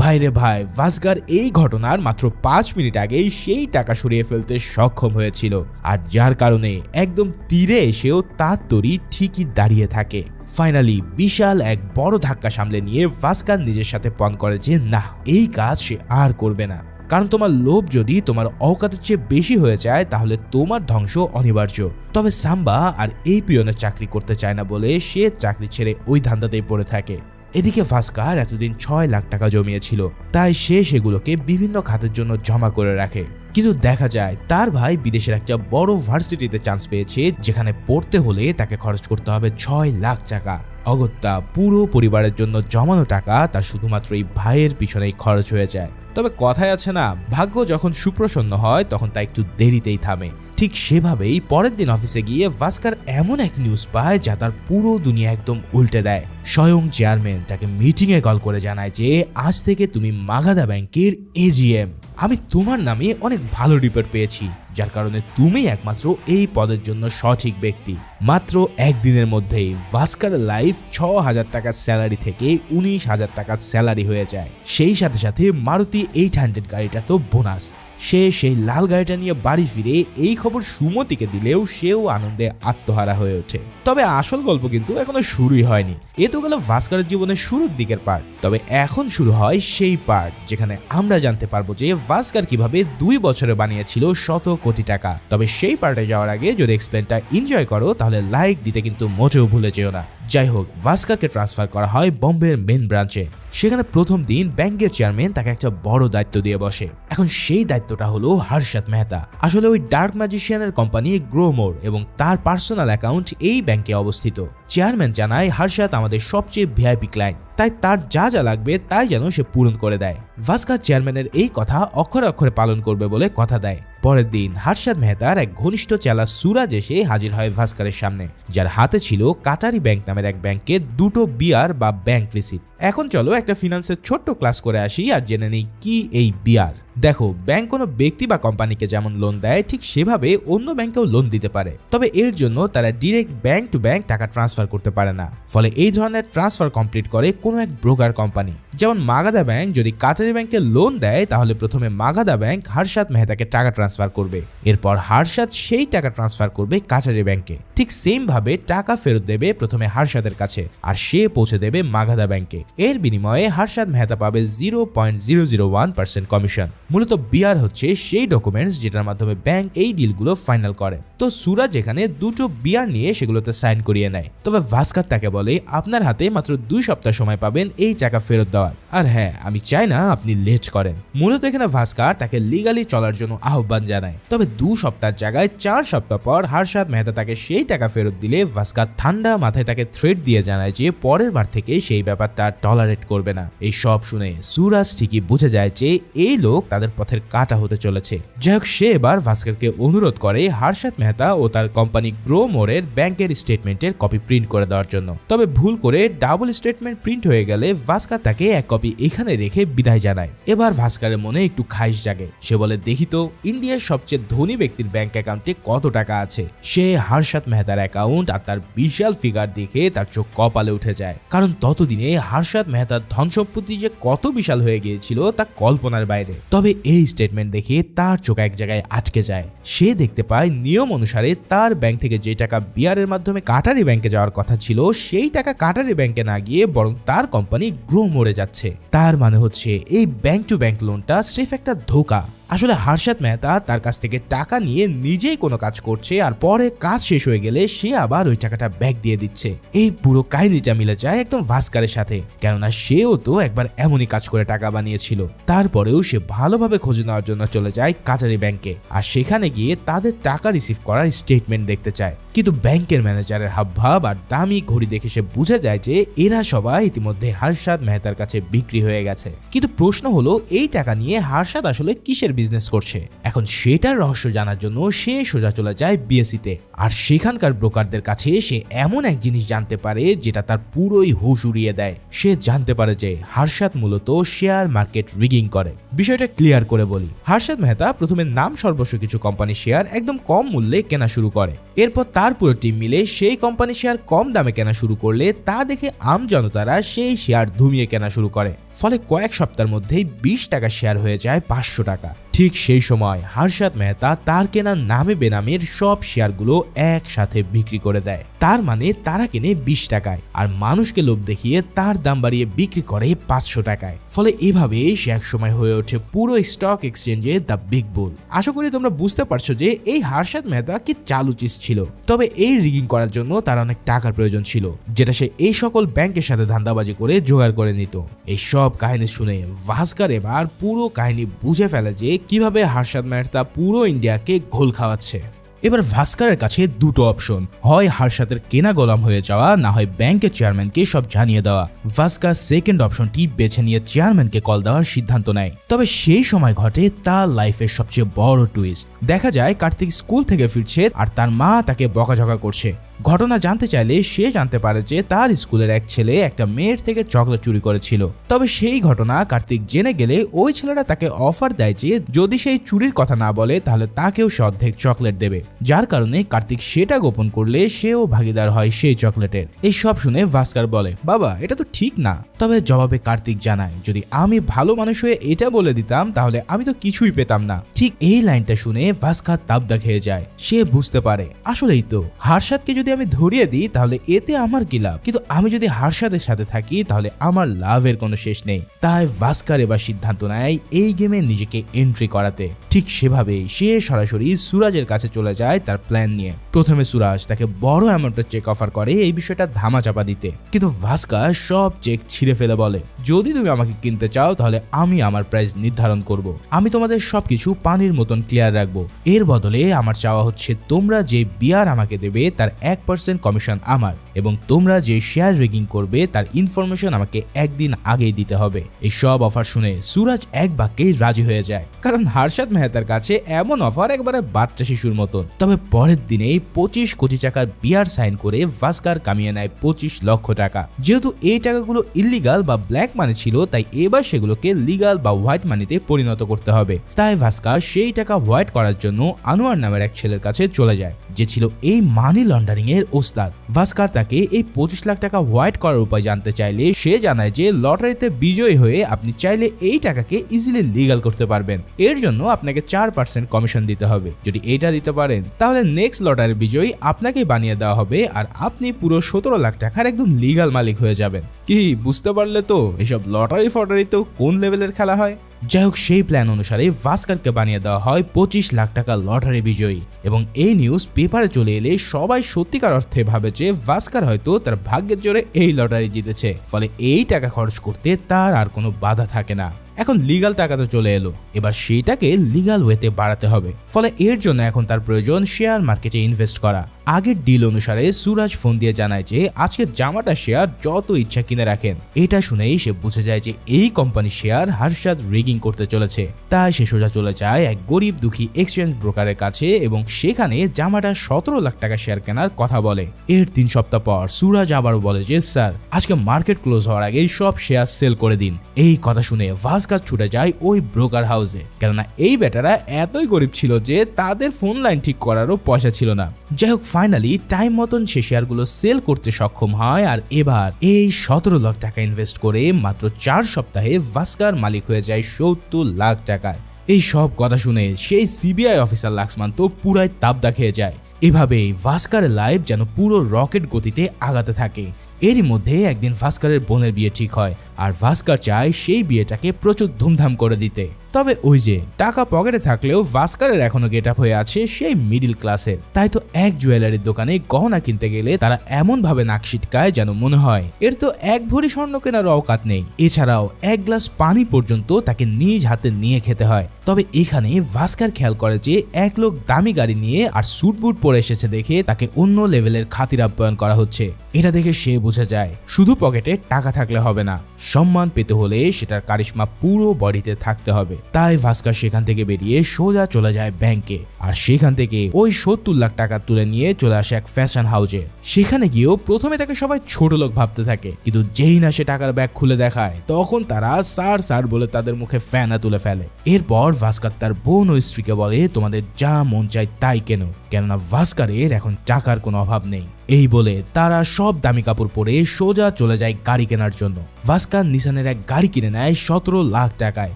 ভাইরে ভাই, ভাস্কার এই ঘটনার মাত্র 5 মিনিট আগেই সেই টাকা সরিয়ে ফেলতে সক্ষম হয়েছিল, আর যার কারণে একদম তীরে এসেও তার তরি ঠিকই দাঁড়িয়ে থাকে। ফাইনালি বিশাল এক বড় ধাক্কা সামলে নিয়ে ভাস্কার নিজের সাথে পণ করে যে না, এই কাজ সে আর করবে না। কারণ তোমার লোভ যদি তোমার অকাতের চেয়ে বেশি হয়ে যায় তাহলে তোমার ধ্বংস অনিবার্য। তবে সাম্বা আর এই পিয়নের চাকরি করতে চায় না বলে সে চাকরি ছেড়ে ওই ধান্দাতেই পড়ে থাকে। এদিকে ভাস্কার এতদিন 6 লাখ টাকা জমিয়েছিল, তাই সে সেগুলোকে বিভিন্ন খাতের জন্য জমা করে রাখে। কিন্তু দেখা যায় তার ভাই বিদেশের একটা বড় ভার্সিটিতে চান্স পেয়েছে, যেখানে পড়তে হলে তাকে খরচ করতে হবে 6 লাখ টাকা। অগত্যা পুরো পরিবারের জন্য জমানো টাকা তার শুধুমাত্র এই ভাইয়ের পিছনেই খরচ হয়ে যায়। তবে কথায় আছে না, ভাগ্য যখন সুপ্রসন্ন হয় তখন তা একটু দেরিতেই থামে। ঠিক সেভাবেই পরের দিন অফিসে গিয়ে ভাস্কার এমন এক নিউজ পায় যা তার পুরো দুনিয়া একদম উল্টে দেয়। স্বয়ং চেয়ারম্যান তাকে মিটিংয়ে কল করে জানায় যে আজ থেকে তুমি মাগাদা ব্যাংকের এজিএম। আমি তোমার নামে অনেক ভালো রিপোর্ট পেয়েছি, যার কারণে তুমি একমাত্র এই পদের জন্য সঠিক ব্যক্তি। মাত্র একদিনের মধ্যেই ভাস্কারের লাইফ 6,000 টাকার স্যালারি থেকে 19,000 টাকার স্যালারি হয়ে যায়। সেই সাথে সাথে মারুতি 800 গাড়িটা তো বোনাস। সে সেই লাল গাড়িটা নিয়ে বাড়ি ফিরে এই খবর সুমতিকে দিলেও সেও আনন্দে আত্মহারা হয়ে ওঠে। তবে আসল গল্প কিন্তু এখনো শুরুই হয়নি। এ তো গেল ভাস্কারের জীবনের শুরুর দিকের পার্ট। তবে এখন শুরু হয় সেই পার্ট যেখানে আমরা জানতে পারবো যে ভাস্কার কিভাবে 2 বছরে বানিয়েছিল 100 কোটি টাকা। তবে সেই পার্টে যাওয়ার আগে যদি এক্সপ্লেনটা এনজয় করো তাহলে লাইক দিতে কিন্তু মোটেও ভুলে যেও না। যাই হোক, ভাস্কারকে ট্রান্সফার করা হয় বোম্বের মেন ব্রাঞ্চে। সেখানে প্রথম দিন ব্যাংকের চেয়ারম্যান তাকে একটা বড় দায়িত্ব দিয়ে বসে। এখন সেই দায়িত্বটা হলো হর্ষদ মেহতা। আসলে ওই ডার্ক ম্যাজিশিয়ানের কোম্পানি গ্রোমোর এবং তার পার্সোনাল অ্যাকাউন্ট এই ব্যাংকে অবস্থিত। চেয়ারম্যান জানায় হর্ষদ আমাদের সবচেয়ে ভিআইপি ক্লায়েন্ট, তাই তার যা যা লাগবে তাই যেন সে পূরণ করে দেয়। ভাস্কার চেয়ারম্যানের এই কথা অক্ষরে অক্ষরে পালন করবে বলে কথা দেয়। পরের দিন হর্ষদ মেহতার এক ঘনিষ্ঠ চেলা সুরাজ এসে হাজির হয় ভাস্কারের সামনে, যার হাতে ছিল কাটারি ব্যাংক নামের এক ব্যাংকের 2টো বিআর বা ব্যাংক রিসিপ্ট। এখন চলো একটা ফিনান্সের ছোট্ট ক্লাস করে আসি আর জেনে নেই কি এই বিআর। দেখো, ব্যাংক কোনো ব্যক্তি বা কোম্পানিকে যেমন লোন দেয় ঠিক সেভাবে অন্য ব্যাংকেও লোন দিতে পারে। তবে এর জন্য তারা ডিরেক্ট ব্যাংক টু ব্যাংক টাকা ট্রান্সফার করতে পারে না। ফলে এই ধরনের ট্রান্সফার কমপ্লিট করে কোনো এক ব্রোকার কোম্পানি। যেমন মাগাদা ব্যাংক যদি কাটারি ব্যাংকে লোন দেয় তাহলে প্রথমে মাগাদা ব্যাংক হর্ষদ মেহতাকে টাকা ট্রান্সফার করবে, এরপর হর্ষদ সেই টাকা ট্রান্সফার করবে কাটারি ব্যাংকে। ঠিক সেম ভাবে টাকা ফেরত দেবে প্রথমে হর্ষদের কাছে আর সে পৌঁছে দেবে মাগাদা ব্যাংকে। এর বিনিময়ে হর্ষদ মেহতা পাবে 0.001% কমিশন। মূলত বিআর হচ্ছে সেই ডকুমেন্টস যেটার মাধ্যমে ব্যাংক এই ডিলগুলো ফাইনাল করে। তো সুরাজ এখানে 2টো বিআর নিয়ে সেগুলোতে সাইন করিয়ে নেয়। তবে ভাস্কার তাকে বলে আপনার হাতে মাত্র 2 সপ্তাহ সময় পাবেন এই টাকা ফেরত দেওয়ার। আর হ্যাঁ, আমি চাই না আপনি লেট করেন। মূলত এখানে ভাস্কার তাকে লিগালি চলার জন্য আহ্বান জানায়। তবে 2 সপ্তাহের জায়গায় 4 সপ্তাহ পর হর্ষদ মেহতা তাকে সেই টাকা ফেরত দিলে ভাস্কার ঠান্ডা মাথায় তাকে থ্রেট দিয়ে জানায় যে পরের বার থেকে সেই ব্যাপারটা টলারেট করবে না। এই সব শুনে সুরাজ ঠিকই বুঝে যায় যে এই লোক তাদের পথের কাঁটা হতে চলেছে। যাই হোক, সে এবার ভাস্করকে অনুরোধ করে হর্ষদ মেহতা ও তার কোম্পানি গ্রো মোরের ব্যাংকের স্টেটমেন্টের কপি প্রিন্ট করে দেওয়ার জন্য। তবে ভুল করে ডাবল স্টেটমেন্ট প্রিন্ট হয়ে গেলে ভাস্কর তাকে এক কপি এখানে রেখে বিদায় জানায়। এবার ভাস্করের মনে একটু খাইশ জাগে। সে বলে, দেখি তো ইন্ডিয়ার সবচেয়ে ধনী ব্যক্তির ব্যাংক অ্যাকাউন্টে কত টাকা আছে। সে হর্ষদ মেহতার অ্যাকাউন্ট আর তার বিশাল ফিগার দেখে তার চোখ কপালে উঠে যায়, কারণ ততদিনে হর্ষদ মেহতার ধন সম্পত্তি যে কত বিশাল হয়ে গিয়েছিল তা কল্পনার বাইরে। তবে এই স্টেটমেন্ট দেখে তার চোখ এক জায়গায় আটকে যায়। সে দেখতে পায় নিয়ম অনুসারে তার ব্যাংক থেকে যে টাকা বিয়ারের মাধ্যমে কাটারি ব্যাংকে যাওয়ার কথা ছিল, সেই টাকা কাটারি ব্যাংকে না গিয়ে বরং তার কোম্পানি গ্রো মোরে যাচ্ছে। তার মানে হচ্ছে এই ব্যাংক টু ব্যাংক লোনটা স্রেফ একটা ধোঁকা। আসলে হর্ষদ মেহতা তার কাছ থেকে টাকা নিয়ে নিজেই কোনো কাজ করছে, আর পরে কাজ শেষ হয়ে গেলে সে আবার ওই টাকাটা ব্যাক দিয়ে দিচ্ছে। এই পুরো কাহিনীটা মিলে যায় একদম ভাস্করের সাথে, কেননা সেও তো একবার এমনই কাজ করে টাকা বানিয়েছিল। তারপরেও সে ভালোভাবে খোঁজ নেওয়ার জন্য চলে যায় কাটারি ব্যাংকে, আর সেখানে গিয়ে তাদের টাকা রিসিভ করার স্টেটমেন্ট দেখতে চায়। কিন্তু ব্যাংকের ম্যানেজারের হাবভাব আর দামি ঘড়ি দেখে সে বুঝে যায় যে এরা সবাই ইতিমধ্যে হর্ষদ মেহতার কাছে বিক্রি হয়ে গেছে। কিন্তু প্রশ্ন হলো, এই টাকা নিয়ে হর্ষদ আসলে কিসের বিজনেস করছে? এখন সেটার রহস্য জানার জন্য সে সোজা চলে যায় বিএসইতে, আর সেখানকার ব্রোকারদের কাছে সে এমন এক জিনিস জানতে পারে যেটা তার পুরোই হুঁশ উড়িয়ে দেয়। সে জানতে পারে যে হর্ষদ মূলত শেয়ার মার্কেট রিগিং করে। বিষয়টা ক্লিয়ার করে বলি, হর্ষদ মেহতা প্রথমে নাম সর্বস্ব কিছু কোম্পানি শেয়ার একদম কম মূল্যে কেনা শুরু করে। এরপর তার পুরো টিম মিলে সেই কোম্পানি শেয়ার কম দামে কেনা শুরু করলে তা দেখে আম জনতারা সেই শেয়ার ধুমিয়ে কেনা শুরু করে। ফলে কয়েক সপ্তাহের মধ্যেই 20 টাকা শেয়ার হয়ে যায় 500 টাকা। ঠিক সেই সময় হর্ষদ মেহতা তার কেনা নামে বেনামের সব শেয়ারগুলো একসাথে বিক্রি করে দেয়। তার মানে তারা কেনে 20 টাকায় আর মানুষকে লোভ দেখিয়ে তার দাম বাড়িয়ে বিক্রি করে 500 টাকায়। ফলে এভাবে সে এক সময় হয়ে ওঠে পুরো স্টক এক্সচেঞ্জে দ্য বিগ বুল। আশা করি তোমরা বুঝতে পারছো যে এই হর্ষদ মেহতা কি চালু চিজ ছিল। তবে এই রিগিং করার জন্য তার অনেক টাকার প্রয়োজন ছিল, যেটা সে এই সকল ব্যাংকের সাথে ধান্দাবাজি করে জোগাড় করে নিত। এই সব কাহিনী শুনে ভাস্কর এবার পুরো কাহিনী বুঝে ফেলে যে কিভাবে হর্ষদ মেহতা পুরো ইন্ডিয়াকে ঘোল খাওয়াচ্ছে। এবার ভাস্করের কাছে দুটো অপশন, হয় হর্ষদের কেনা গোলাম হয়ে যাওয়া, না হয় ব্যাংকের চেয়ারম্যানকে সব জানিয়ে দেওয়া। ভাস্কর সেকেন্ড অপশনটি বেছে নিয়ে চেয়ারম্যানকে কল দেওয়ার সিদ্ধান্ত নেয়। তবে সেই সময় ঘটে তার লাইফের সবচেয়ে বড় টুইস্ট। দেখা যায় কার্তিক স্কুল থেকে ফিরছে আর তার মা তাকে বকাঝকা করছে। ঘটনা জানতে চাইলে সে জানতে পারে যে তার স্কুলের এক ছেলে একটা মেয়ের থেকে চকলেট চুরি করেছিল। তবে সেই ঘটনা কার্তিক জেনে গেলে ওই ছেলেটা তাকে অফার দেয় যে যদি সেই চুরির কথা না বলে তাহলে তাকেও সে অর্ধেক চকলেট দেবে, যার কারণে কার্তিক সেটা গোপন করলে সেও ভাগিদার হয় সেই চকলেটের। এই সব শুনে ভাস্কর বলে, বাবা এটা তো ঠিক না। তবে জবাবে কার্তিক জানায়, যদি আমি ভালো মানুষ হয়ে এটা বলে দিতাম তাহলে আমি তো কিছুই পেতাম না। ঠিক এই লাইনটা শুনে ভাস্কর তাবদা খেয়ে যায়। সে বুঝতে পারে আসলেই তো হর্ষদকে যদি আমি ধরিয়ে দিই তাহলে এতে আমার কি লাভ, কিন্তু আমি যদি হর্ষদের সাথে থাকি তাহলে আমার লাভের কোনো শেষ নেই। তাই ভাস্কর এবার সিদ্ধান্ত নেয় এই গেমে নিজেকে এন্ট্রি করাতে। ঠিক সেভাবেই সে সরাসরি সুরাজের কাছে চলে যায় তার প্ল্যান নিয়ে। প্রথমে সুরাজ তাকে বড় অ্যামাউন্টের চেক অফার করে এই বিষয়টা ধামাচাপা দিতে, কিন্তু ভাস্কর সব চেক ছিঁড়ে ফেলে বলে, যদি তুমি আমাকে কিনতে চাও তাহলে আমি আমার প্রাইস নির্ধারণ করব। আমি তোমাদের সবকিছু পানির মতন ক্লিয়ার রাখবো। এর বদলে আমার চাওয়া হচ্ছে তোমরা যে বিয়ার আমাকে দেবে তার 1% কমিশন আমার, এবং তোমরা যে শেয়ার রিগিং করবে তার ইনফরমেশন আমাকে একদিন আগেই দিতে হবে। এই সব অফার শুনে সুরাজ এক বাক্যেই রাজি হয়ে যায়, কারণ হর্ষদ মেহতার কাছে এমন অফার একবারে বাচ্চা শিশুর মতন। তবে পরের দিনেই 25 কোটি টাকার বিয়ার সাইন করে ভাস্কর কামিয়ে নেয় 25 লক্ষ টাকা। যেহেতু এই টাকাগুলো ইলিগাল বা ব্ল্যাক মানি ছিল, তাই এবার সেগুলোকে লিগাল বা হোয়াইট মানিতে পরিণত করতে হবে। তাই ভাস্কর সেই টাকা হোয়াইট করার জন্য আনোয়ার নামের এক ছেলের কাছে চলে যায়, যে ছিল এই মানি লন্ডারিং এর ওস্তাদ। ভাস্কর তাকে এই 25 লাখ টাকা হোয়াইট করার উপায় জানতে চাইলে সে জানায় যে লটারিতে বিজয়ী হয়ে আপনি চাইলে এই টাকাকে ইজিলি লিগাল করতে পারবেন। এর জন্য আপনাকে 4% কমিশন দিতে হবে। যদি এটা দিতে পারেন তাহলে নেক্সট লটারি বিজয়ী আপনাকে বানিয়ে দেওয়া হবে আর আপনি পুরো 17 লাখ টাকার একদম লিগাল মালিক হয়ে যাবেন। কি বুঝতে পারলে তো এসব লটারি ফটারিতেও কোন লেভেলের খেলা হয়। যাই হোক, সেই প্ল্যান অনুসারে ভাস্করকে বানিয়ে দেওয়া হয় 25 লাখ টাকা লটারি বিজয়ী, এবং এই নিউজ পেপারে চলে এলে সবাই সত্যিকার অর্থে ভাবে যে ভাস্কর হয়তো তার ভাগ্যের জোরে এই লটারি জিতেছে। ফলে এই টাকা খরচ করতে তার আর কোনো বাধা থাকে না। এখন লিগাল টাকা তো চলে এলো, এবার সেটাকে লিগাল ওয়েতে বাড়াতে হবে। ফলে এর জন্য এখন তার প্রয়োজন শেয়ার মার্কেটে ইনভেস্ট করা। আগের ডিল অনুসারে সুরাজ ফোন দিয়ে জানায় যে আজকের জামাটা শেয়ার যত ইচ্ছা কিনে রাখেন। এটা শুনেই সে বুঝে যায় যে এই কোম্পানি শেয়ার হর্ষদ রিগিং করতে চলেছে। তাই সে সোজা চলে যায় এক গরিব দুঃখী এক্সচেঞ্জ ব্রোকারের কাছে এবং সেখানে জামাটা 17 লাখ টাকা শেয়ার কেনার কথা বলে। এর 3 সপ্তাহ পর সুরাজ আবারও বলে যে স্যার আজকে মার্কেট ক্লোজ হওয়ার আগেই সব শেয়ার সেল করে দিন। এই কথা শুনে ভাস্কার ছুটে যায় ওই ব্রোকার হাউসে, কেননা এই বেটারা এতই গরিব ছিল যে তাদের ফোন লাইন ঠিক করারও পয়সা ছিল না। যাই হোক, ফাইনালি টাইম মতন সে শেয়ারগুলো সেল করতে সক্ষম হয় আর এবার এই 17 লাখ টাকা ইনভেস্ট করে মাত্র 4 সপ্তাহে ভাস্কার মালিক হয়ে যায় 70 লাখ টাকায়। এই সব কথা শুনে সেই সিবিআই অফিসার লাক্সমান তো পুরাই তাবদা খেয়ে যায়। এভাবেই ভাস্কারের লাইফ যেন পুরো রকেট গতিতে আগাতে থাকে। এরই মধ্যে একদিন ভাস্কারের বোনের বিয়ে ঠিক হয় আর ভাস্কার চায় সেই বিয়েটাকে প্রচুর ধুমধাম করে দিতে। তবে ওই যে টাকা পকেটে থাকলেও ভাস্কারের এখনো গেট আপ হয়ে আছে সেই মিডিল ক্লাসের। তাই তো এক জুয়েলারির দোকানে গহনা কিনতে গেলে তারা এমন ভাবে নাক ছিটকায় যেন মনে হয় এর তো 1 ভরি স্বর্ণ কেনার অকাত নেই। এছাড়াও 1 গ্লাস পানি পর্যন্ত তাকে নিজ হাতে নিয়ে খেতে হয়। তবে এখানে ভাস্কার খেয়াল করে যে এক লোক দামি গাড়ি নিয়ে আর স্যুট বুট পরে এসেছে দেখে তাকে অন্য লেভেলের খাতির আপ্যায়ন করা হচ্ছে। এটা দেখে সে বুঝে যায় শুধু পকেটে টাকা থাকলে হবে না, সম্মান পেতে হলে সেটার কারিশমা পুরো বডিতে থাকতে হবে। তাই ভাস্কার সেখান থেকে বেরিয়ে সোজা চলে যায় ব্যাংকে আর সেখান থেকে ওই 70 লাখ টাকা তুলে নিয়ে চলে আসে এক ফ্যাশন হাউসে। সেখানে গিয়েও প্রথমে তাকে সবাই ছোট লোক ভাবতে থাকে, কিন্তু যেই না সে টাকার ব্যাগ খুলে দেখায় তখন তারা স্যার স্যার বলে তাদের মুখে ফেনা তুলে ফেলে। এরপর ভাস্কার তার বোন ও স্ত্রীকে বলে তোমাদের যা মন চায় তাই কেন, কেননা ভাস্কারের এখন টাকার কোনো অভাব নেই। এই বলে তারা সব দামি কাপড় পরে সোজা চলে যায় গাড়ি কেনার জন্য। ভাস্কার নিসানের এক গাড়ি কিনে নেয় 17 লাখ টাকায়,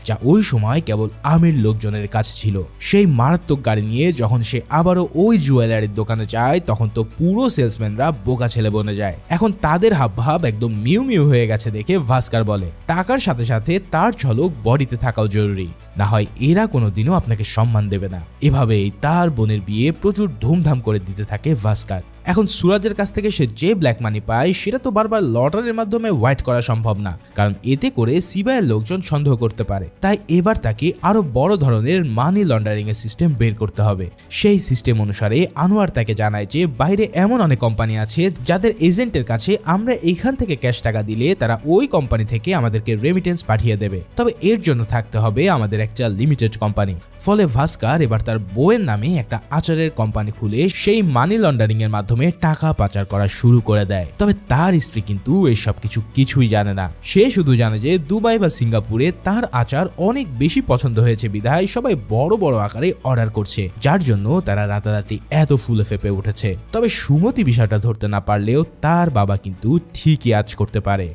যা ওই সময় কেবল আমির লোকজনের কাছে ছিল। সেই মারাত্মক গাড়ি নিয়ে যখন সে আবারও ওই জুয়েলারির দোকানে যায় তখন তো পুরো সেলসম্যানরা বোকা ছেলে বনে যায়। এখন তাদের হাবভাব একদম মিউ মিউ হয়ে গেছে দেখে ভাস্কার বলে টাকার সাথে সাথে তার ঝলক বডিতে থাকাও জরুরি, না হয় এরা কোনোদিনও আপনাকে সম্মান দেবে না। এভাবেই তার বোনের বিয়ে প্রচুর ধুমধাম করে দিতে থাকে ভাস্কার। এখন সুরাজের কাছ থেকে সে যে ব্ল্যাক মানি পায় সেটা তো বারবার লটারির মাধ্যমে হোয়াইট করা সম্ভব না, কারণ এতে করে সিবিআই লোকজন সন্দেহ করতে পারে। তাই এবার তাকে আরো বড় ধরনের মানি লন্ডারিং এর সিস্টেম বের করতে হবে। সেই সিস্টেম অনুসারে আনোয়ার তাকে জানায় যে বাইরে এমন অনেক কোম্পানি আছে যাদের এজেন্টের কাছে আমরা এখান থেকে ক্যাশ টাকা দিলে তারা ওই কোম্পানি থেকে আমাদেরকে রেমিটেন্স পাঠিয়ে দেবে। তবে এর জন্য থাকতে হবে আমাদের একটা লিমিটেড কোম্পানি। ফলে ভাস্কার এবার তার বউয়ের নামে একটা আচারের কোম্পানি খুলে সেই মানি লন্ডারিং এর মাধ্যমে টাকা পাচার করা শুরু করে দেয়। তবে তার স্ত্রী কিন্তু এইসব কিছুই জানে না। সে শুধু জানে যে দুবাই বা সিঙ্গাপুরে তার আচার অনেক বেশি পছন্দ হয়েছে বিধায় সবাই বড় বড় আকারে অর্ডার করছে, যার জন্য তারা রাতারাতি এত ফুলে ফেপে উঠেছে। তবে সুমতি বিষয়টা ধরতে না পারলেও তার বাবা কিন্তু ঠিকই আজ করতে পারে,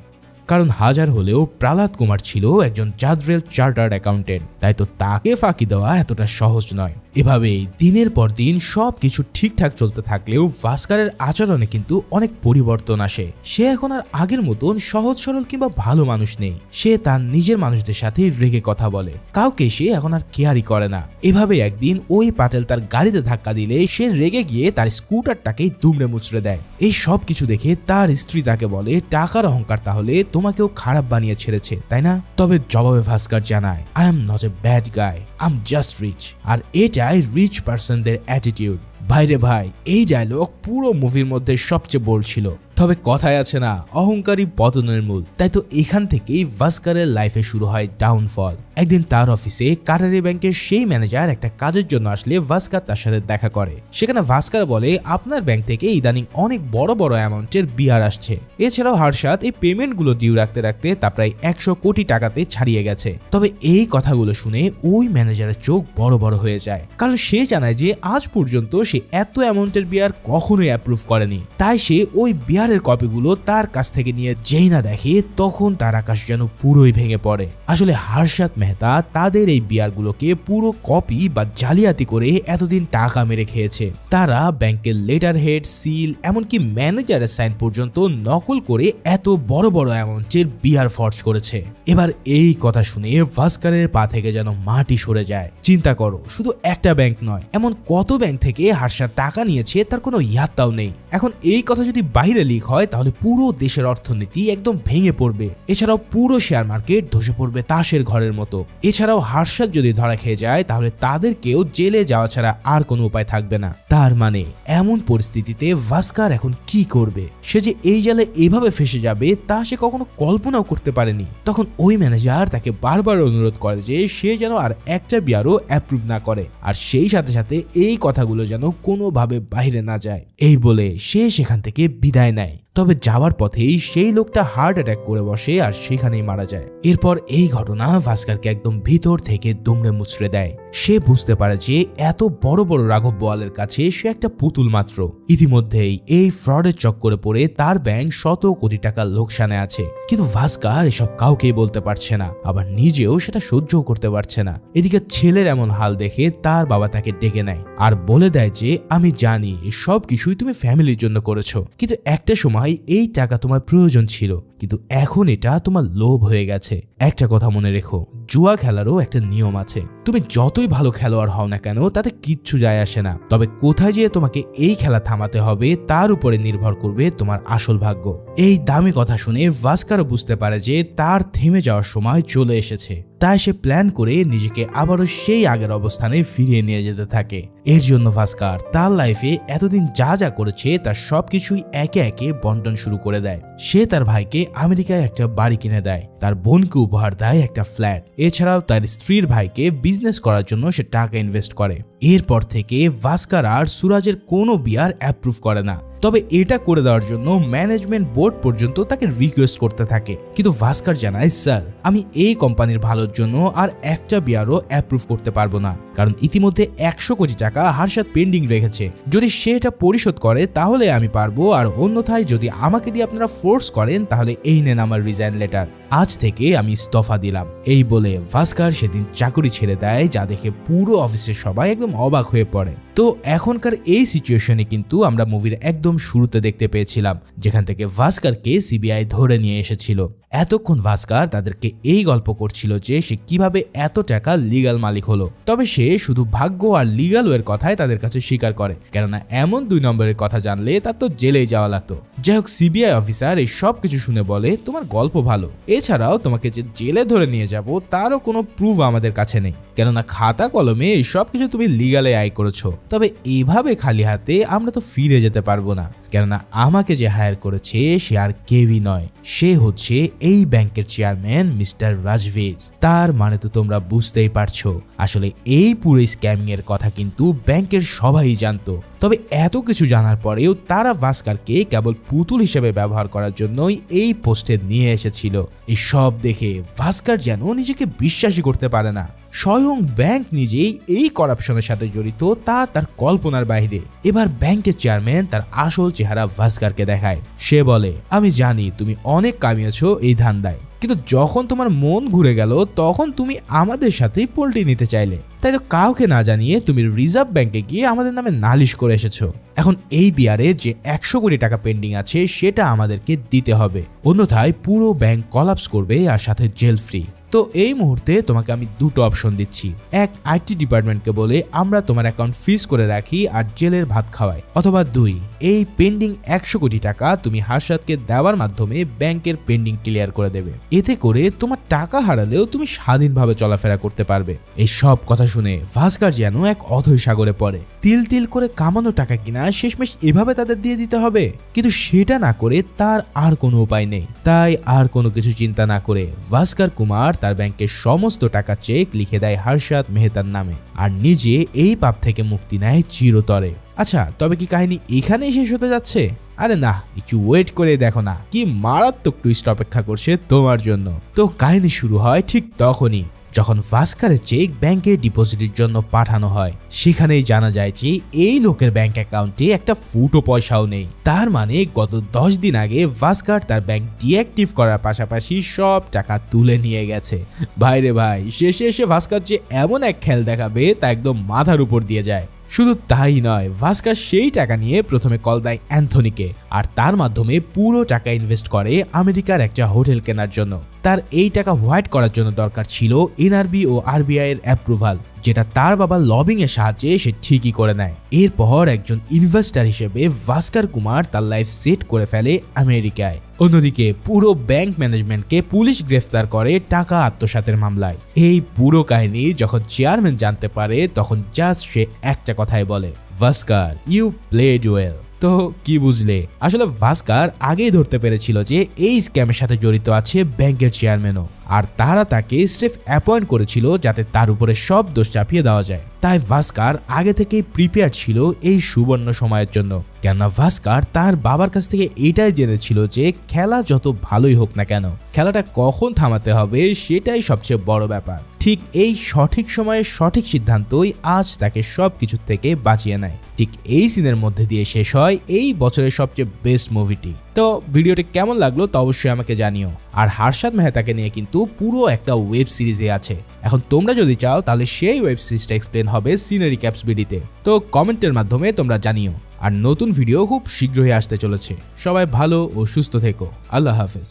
কারণ হাজার হলেও প্রহ্লাদ কুমার ছিল একজন জাদরেল চার্টার্ড অ্যাকাউন্টেন্ট, তাই তো তাকে ফাঁকি দেওয়া এতটা সহজ নয়। এভাবেই দিনের পর দিন সবকিছু ঠিকঠাক চলতে থাকলেও ভাস্কারের আচরণে কিন্তু অনেক পরিবর্তন আসে। সে এখন আর আগের মতন সহজ সরল কিংবা ভালো মানুষ নেই। সে তার নিজের মানুষদের সাথে রেগে কথা বলে, কাউকে সে এখন আর কেয়ারই করে না। এভাবে একদিন ওই পাটেল তার গাড়িতে ধাক্কা দিলে সে রেগে গিয়ে তার স্কুটারটাকেই দুমড়ে মুচড়ে দেয়। এই সব কিছু দেখে তার স্ত্রী তাকে বলে টাকার অহংকার তাহলে তোমাকেও খারাপ বানিয়ে ছেড়েছে তাই না? তবে জবাবে ভাস্কর জানায় I am not a bad guy, I am just rich. আর এটাই রিচ পার্সনদের অ্যাটিটিউড। ভাইরে ভাই, এই ডায়লগ পুরো মুভির মধ্যে সবচেয়ে বোল্ড ছিল। তবে কথায় আছে না, অহংকারী পতনের মূল। তাই তো এখান থেকেই ভাস্কারের লাইফে শুরু হয় ডাউনফল। একদিন তার অফিসে কাটারি ব্যাংকের সেই ম্যানেজার একটা কাজের জন্য আসলে ভাস্কার তার সাথে দেখা করে। সেখানে ভাস্কার বলে আপনার ব্যাংক থেকে ইদানিং অনেক বড় বড় অ্যামাউন্টের বিয়ার আসছে। এছাড়াও হর্ষদ এই পেমেন্টগুলো ডিউ রাখতে রাখতে তা প্রায় 100 কোটি টাকাতে ছাড়িয়ে গেছে। তবে এই কথাগুলো শুনে ওই ম্যানেজারের চোখ বড় বড় হয়ে যায়, কারণ সে জানায় যে আজ পর্যন্ত সে এত অ্যামাউন্টের বিয়ার কখনোই অ্যাপ্রুভ করেনি। তাই সে ওই বিয়ারের কপিগুলো তার কাছ থেকে নিয়ে যেই না দেখে তখন তার আকাশ যেন পুরোই ভেঙে পড়ে। আসলে হর্ষদ মেহতা তাদের এই বিয়ারগুলোকে পুরো কপি বা জালিয়াতি করে এতদিন টাকা মেরে খেয়েছে। তারা ব্যাংকের লেটার হেড, সিল, এমনকি ম্যানেজারের সাইন পর্যন্ত নকল করে এত বড় বড় অ্যামাউন্টের বিয়ার ফর্জ করেছে। এবার এই কথা শুনে ভাস্কারের পা থেকে যেন মাটি সরে যায়। চিন্তা করো, শুধু একটা ব্যাংক নয়, এমন কত ব্যাংক থেকে হর্ষদ টাকা নিয়েছে তার কোনো ইয়াত্তাও নেই। এখন এই কথা যদি বাইরে লিক হয় তাহলে পুরো দেশের অর্থনীতি একদম ভেঙে পড়বে। এছাড়াও পুরো শেয়ার মার্কেট ধসে পড়বে তাসের ঘরের মতো। এছাড়াও হার্ষাদ যদি ধরা খেয়ে যায় তাহলে তাদেরকেও জেলে যাওয়া ছাড়া আর কোনো উপায় থাকবে না। তার মানে এমন পরিস্থিতিতে ভাস্কার এখন কি করবে? সে যে এই জালে এভাবে ফেসে যাবে তা সে কখনো কল্পনাও করতে পারেনি। তখন ওই ম্যানেজার তাকে বারবার অনুরোধ করে যে সে যেন আর একটা বিয়ারও অ্যাপ্রুভ না করে, আর সেই সাথে সাথে এই কথাগুলো যেন কোনোভাবে বাইরে না যায়। এই বলে সে সেখান থেকে বিদায় নেয়। তবে যাওয়ার পথেই সেই লোকটা হার্ট অ্যাটাক করে বসে আর সেখানেই মারা যায়। এরপর এই ঘটনা ভাস্করকে একদম ভিতর থেকে দুমড়ে মুচড়ে দেয়। সে বুঝতে পারে যে এত বড় বড় রাঘব বোয়ালের কাছে সে একটা পুতুল মাত্র। ইতিমধ্যেই এই ফ্রডের চক্করে পড়ে তার ব্যাংক শত কোটি টাকা লোকসানে আছে, কিন্তু ভাস্কর এসব কাউকেই বলতে পারছে না, আবার নিজেও সেটা সহ্যও করতে পারছে না। এদিকে ছেলের এমন হাল দেখে তার বাবা তাকে ডেকে নেয় আর বলে দেয় যে আমি জানি সব কিছুই তুমি ফ্যামিলির জন্য করেছো, কিন্তু একটা সময় এই টাকা তোমার প্রয়োজন ছিল, কিন্তু এখন এটা তোমার লোভ হয়ে গেছে। একটা কথা মনে রেখো, জুয়া খেলারও একটা নিয়ম আছে। তুমি যতই ভালো খেলোয়াড় হও না কেন তাতে কিচ্ছু যায় আসে না, তবে কোথায় যেয়ে তোমাকে এই খেলা থামাতে হবে তার উপরে নির্ভর করবে তোমার আসল ভাগ্য। এই দামি কথা শুনে ভাস্করও বুঝতে পারে যে তার থেমে যাওয়ার সময় চলে এসেছে। তাই সে প্ল্যান করে নিজেকে আবারও সেই আগের অবস্থানে ফিরিয়ে নিয়ে যেতে থাকে। এর জন্য ভাস্কর তার লাইফে এতদিন যা যা করেছে তার সবকিছুই একে একে বন্টন শুরু করে দেয়। সে তার ভাইকে আমেরিকায় একটা বাড়ি কিনে দেয়, তার বোনকে উপহার দেয় একটা ফ্ল্যাট। এছাড়াও তার স্ত্রীর ভাইকে বিজনেস করার জন্য সে টাকা ইনভেস্ট করে। এরপর থেকে ভাস্কর আর সুরাজের কোনো বিয়ার অ্যাপ্রুভ করে না, তবে এটা করে দেওয়ার জন্য ম্যানেজমেন্ট বোর্ড পর্যন্ত তাকে রিকোয়েস্ট করতে থাকে। কিন্তু ভাস্কর জানায়, স্যার আমি এই কোম্পানির ভালোর জন্য আর একটা বিয়ারও অ্যাপ্রুভ করতে পারবো না, কারণ ইতিমধ্যে 100 কোটি টাকা হার্ষাদ পেন্ডিং রেখেছে। যদি সে এটা পরিশোধ করে তাহলে আমি পারবো, আর অন্যথায় যদি আমাকে দিয়ে আপনারা ফোর্স করেন তাহলে এই নেন আমার রিজাইন লেটার, আজ থেকে আমি ইস্তফা দিলাম। এই বলে ভাস্কর সেদিন চাকরি ছেড়ে দেয়, যা দেখে পুরো অফিসের সবাই একদম অবাক হয়ে পড়ে। তো এখনকার এই সিচুয়েশনে কিন্তু আমরা মুভির একদম শুরুতে দেখতে পেয়েছিলাম, যেখান থেকে ভাস্করকে সিবিআই ধরে নিয়ে এসেছিল। এতক্ষণ ভাস্কর তাদেরকে এই গল্প করছিল যে সে কিভাবে এত টাকা লিগ্যাল মালিক হলো, তবে সে শুধু ভাগ্য আর লিগ্যাল ওয়ের কথাই তাদের কাছে স্বীকার করে, কেননা এমন 2 নম্বরের কথা জানলে তার তো জেলেই যাওয়া লাগতো। যাই হোক, সিবিআই অফিসার এই সব কিছু শুনে বলে, তোমার গল্প ভালো, এছাড়াও তোমাকে যে জেলে ধরে নিয়ে যাব তারও কোনো প্রুফ আমাদের কাছে নেই, কেননা খাতা কলমে এই সব কিছু তুমি লিগ্যালে আয় করেছো। তবে এভাবে খালি হাতে আমরা তো ফিরে যেতে পারবো না, কেননা আমাকে যে হায়ার করেছে সে আর কেউই নয়, সে হচ্ছে এই ব্যাংকের চেয়ারম্যান মিস্টার রাজবীর। তার মানে তো তোমরা বুঝতেই পারছো, আসলে এই পুরো স্ক্যামিং এর কথা কিন্তু ব্যাংকের সবাই জানতো। তবে এত কিছু জানার পরেও তারা ভাস্করকে কেবল পুতুল হিসেবে ব্যবহার করার জন্যই এই পোস্টে নিয়ে এসেছিল। এই সব দেখে ভাস্কর যেন নিজেকে বিশ্বাসই করতে পারে না। স্বয়ং ব্যাংক নিজেই এই করাপশনের সাথে জড়িত তা তার কল্পনার বাইরে। এবার ব্যাংকের চেয়ারম্যান তার আসল চেহারা ভাস্করকে দেখায়। সে বলে, আমি জানি তুমি অনেক কামিয়েছো এই ধান্দায়, কিন্তু যখন তোমার মন ঘুরে গেল তখন তুমি আমাদের সাথেই পল্টি নিতে চাইলে, তাই তো কাউকে না জানিয়ে তুমি রিজার্ভ ব্যাংকে গিয়ে আমাদের নামে নালিশ করে এসেছো। এখন এই বিয়ারে যে 100 কোটি টাকা পেন্ডিং আছে সেটা আমাদেরকে দিতে হবে, অন্যথায় পুরো ব্যাংক কলাপস করবে আর সাথে জেল ফ্রি। তো এই মুহূর্তে তোমাকে আমি 2টো অপশন দিচ্ছি, এক আইটি ডিপার্টমেন্টকে বলে আমরা তোমার অ্যাকাউন্ট ফ্রিজ করে রাখি আর জেলের ভাত খাওয়াই, অথবা 2 এই পেন্ডিং 100 কোটি টাকা তুমি হার্ষাদকে দেওয়ার মাধ্যমে ব্যাংকের পেন্ডিং ক্লিয়ার করে দেবে। এতে করে তোমার টাকা হারালেও তুমি স্বাধীনভাবে চলাফেরা করতে পারবে। এই সব কথা শুনে ভাস্কর যেন এক অথৈ সাগরে পড়ে। তিল তিল করে কামানো টাকা কিনা শেষমেশ এভাবে তাদের দিয়ে দিতে হবে, কিন্তু সেটা না করে তার আর কোনো উপায় নেই। তাই আর কোনো কিছু চিন্তা না করে ভাস্কর কুমার তার ব্যাংকের সমস্ত টাকা চেক লিখে দেয় হার্ষাদ মেহতার নামে, আর নিজে এই পাপ থেকে মুক্তি নেয় চিরতরে। আচ্ছা, তবে কি কাহিনী এখানেই শেষ হতে যাচ্ছে? আরে না, একটু ওয়েট করে দেখো না, কি মারাত্মক টুইস্ট অপেক্ষা করছে তোমার জন্য। তো কাহিনী শুরু হয় ঠিক তখনই যখন ভাস্করের চেক ব্যাংকে ডিপোজিটের জন্য পাঠানো হয়। সেখানেই জানা যায় যে এই লোকের ব্যাংক অ্যাকাউন্টে একটা ফুটো পয়সাও নেই। তার মানে গত 10 দিন আগে ভাস্কর তার ব্যাংক ডিঅ্যাক্টিভ করার পাশাপাশি সব টাকা তুলে নিয়ে গেছে। ভাইরে ভাই, শেষে এসে ভাস্কর যে এমন এক খেল দেখাবে তা একদম মাথার উপর দিয়ে যায়। শুধু তাই নয়, ভাস্কর সেই টাকা নিয়ে প্রথমে কল দেয় অ্যান্থনিকে, আর তার মাধ্যমে পুরো টাকা ইনভেস্ট করে আমেরিকার একটা হোটেল কেনার জন্য। তার এই টাকা হোয়াইট করার জন্য দরকার ছিল এনআরবি ও আরবিআই এর অ্যাপ্রুভাল, যেটা তার বাবার লবিং এর সাহায্যে সে ঠিকই করে নেয়। এরপর একজন ইনভেস্টর হিসেবে ভাস্কর কুমার তার লাইফ সেট করে ফেলে আমেরিকায়। অন্যদিকে পুরো ব্যাংক ম্যানেজমেন্টকে পুলিশ গ্রেফতার করে টাকা আত্মসাতের মামলায়। এই পুরো কাহিনী যখন চেয়ারম্যান জানতে পারে তখন জাস্ট সে একটা কথাই বলে, ভাস্কর ইউ প্লেড ওয়েল। তো কি বুঝলে? আসলে ভাস্কর আগেই ধরতে পেরেছিল যে এই স্ক্যামের সাথে জড়িত আছে ব্যাংকের চেয়ারম্যানও, আর তারা তাকে স্রেফ অ্যাপয়েন্ট করেছিল যাতে তার উপরে সব দোষ চাপিয়ে দেওয়া যায়। তাই ভাস্কর আগে থেকেই প্রিপেয়ার ছিল এই সুবর্ণ সময়ের জন্য, কেননা ভাস্কর তার বাবার কাছ থেকে এটাই জেনেছিল যে খেলা যত ভালোই হোক না কেন, খেলাটা কখন থামাতে হবে সেটাই সবচেয়ে বড় ব্যাপার। ঠিক এই সঠিক সময়ে সঠিক সিদ্ধান্তই আজ তাকে সবকিছু থেকে বাঁচিয়ে নেয়। ঠিক এই সিনের মধ্যে দিয়ে শেষ হয় এই বছরের সবচেয়ে বেস্ট মুভিটি। তো ভিডিওটি কেমন লাগলো তা অবশ্যই আমাকে জানিও। আর হর্ষদ মেহতাকে নিয়ে কিন্তু পুরো একটা ওয়েব সিরিজে আছে। এখন তোমরা যদি চাও তাহলে সেই ওয়েব সিরিজটা এক্সপ্লেন হবে সিনারি ক্যাপস ভিডিওতে, তো কমেন্টের মাধ্যমে তোমরা জানিও। আর নতুন ভিডিও খুব শীঘ্রই আসতে চলেছে। সবাই ভালো ও সুস্থ থেকো। আল্লাহ হাফেজ।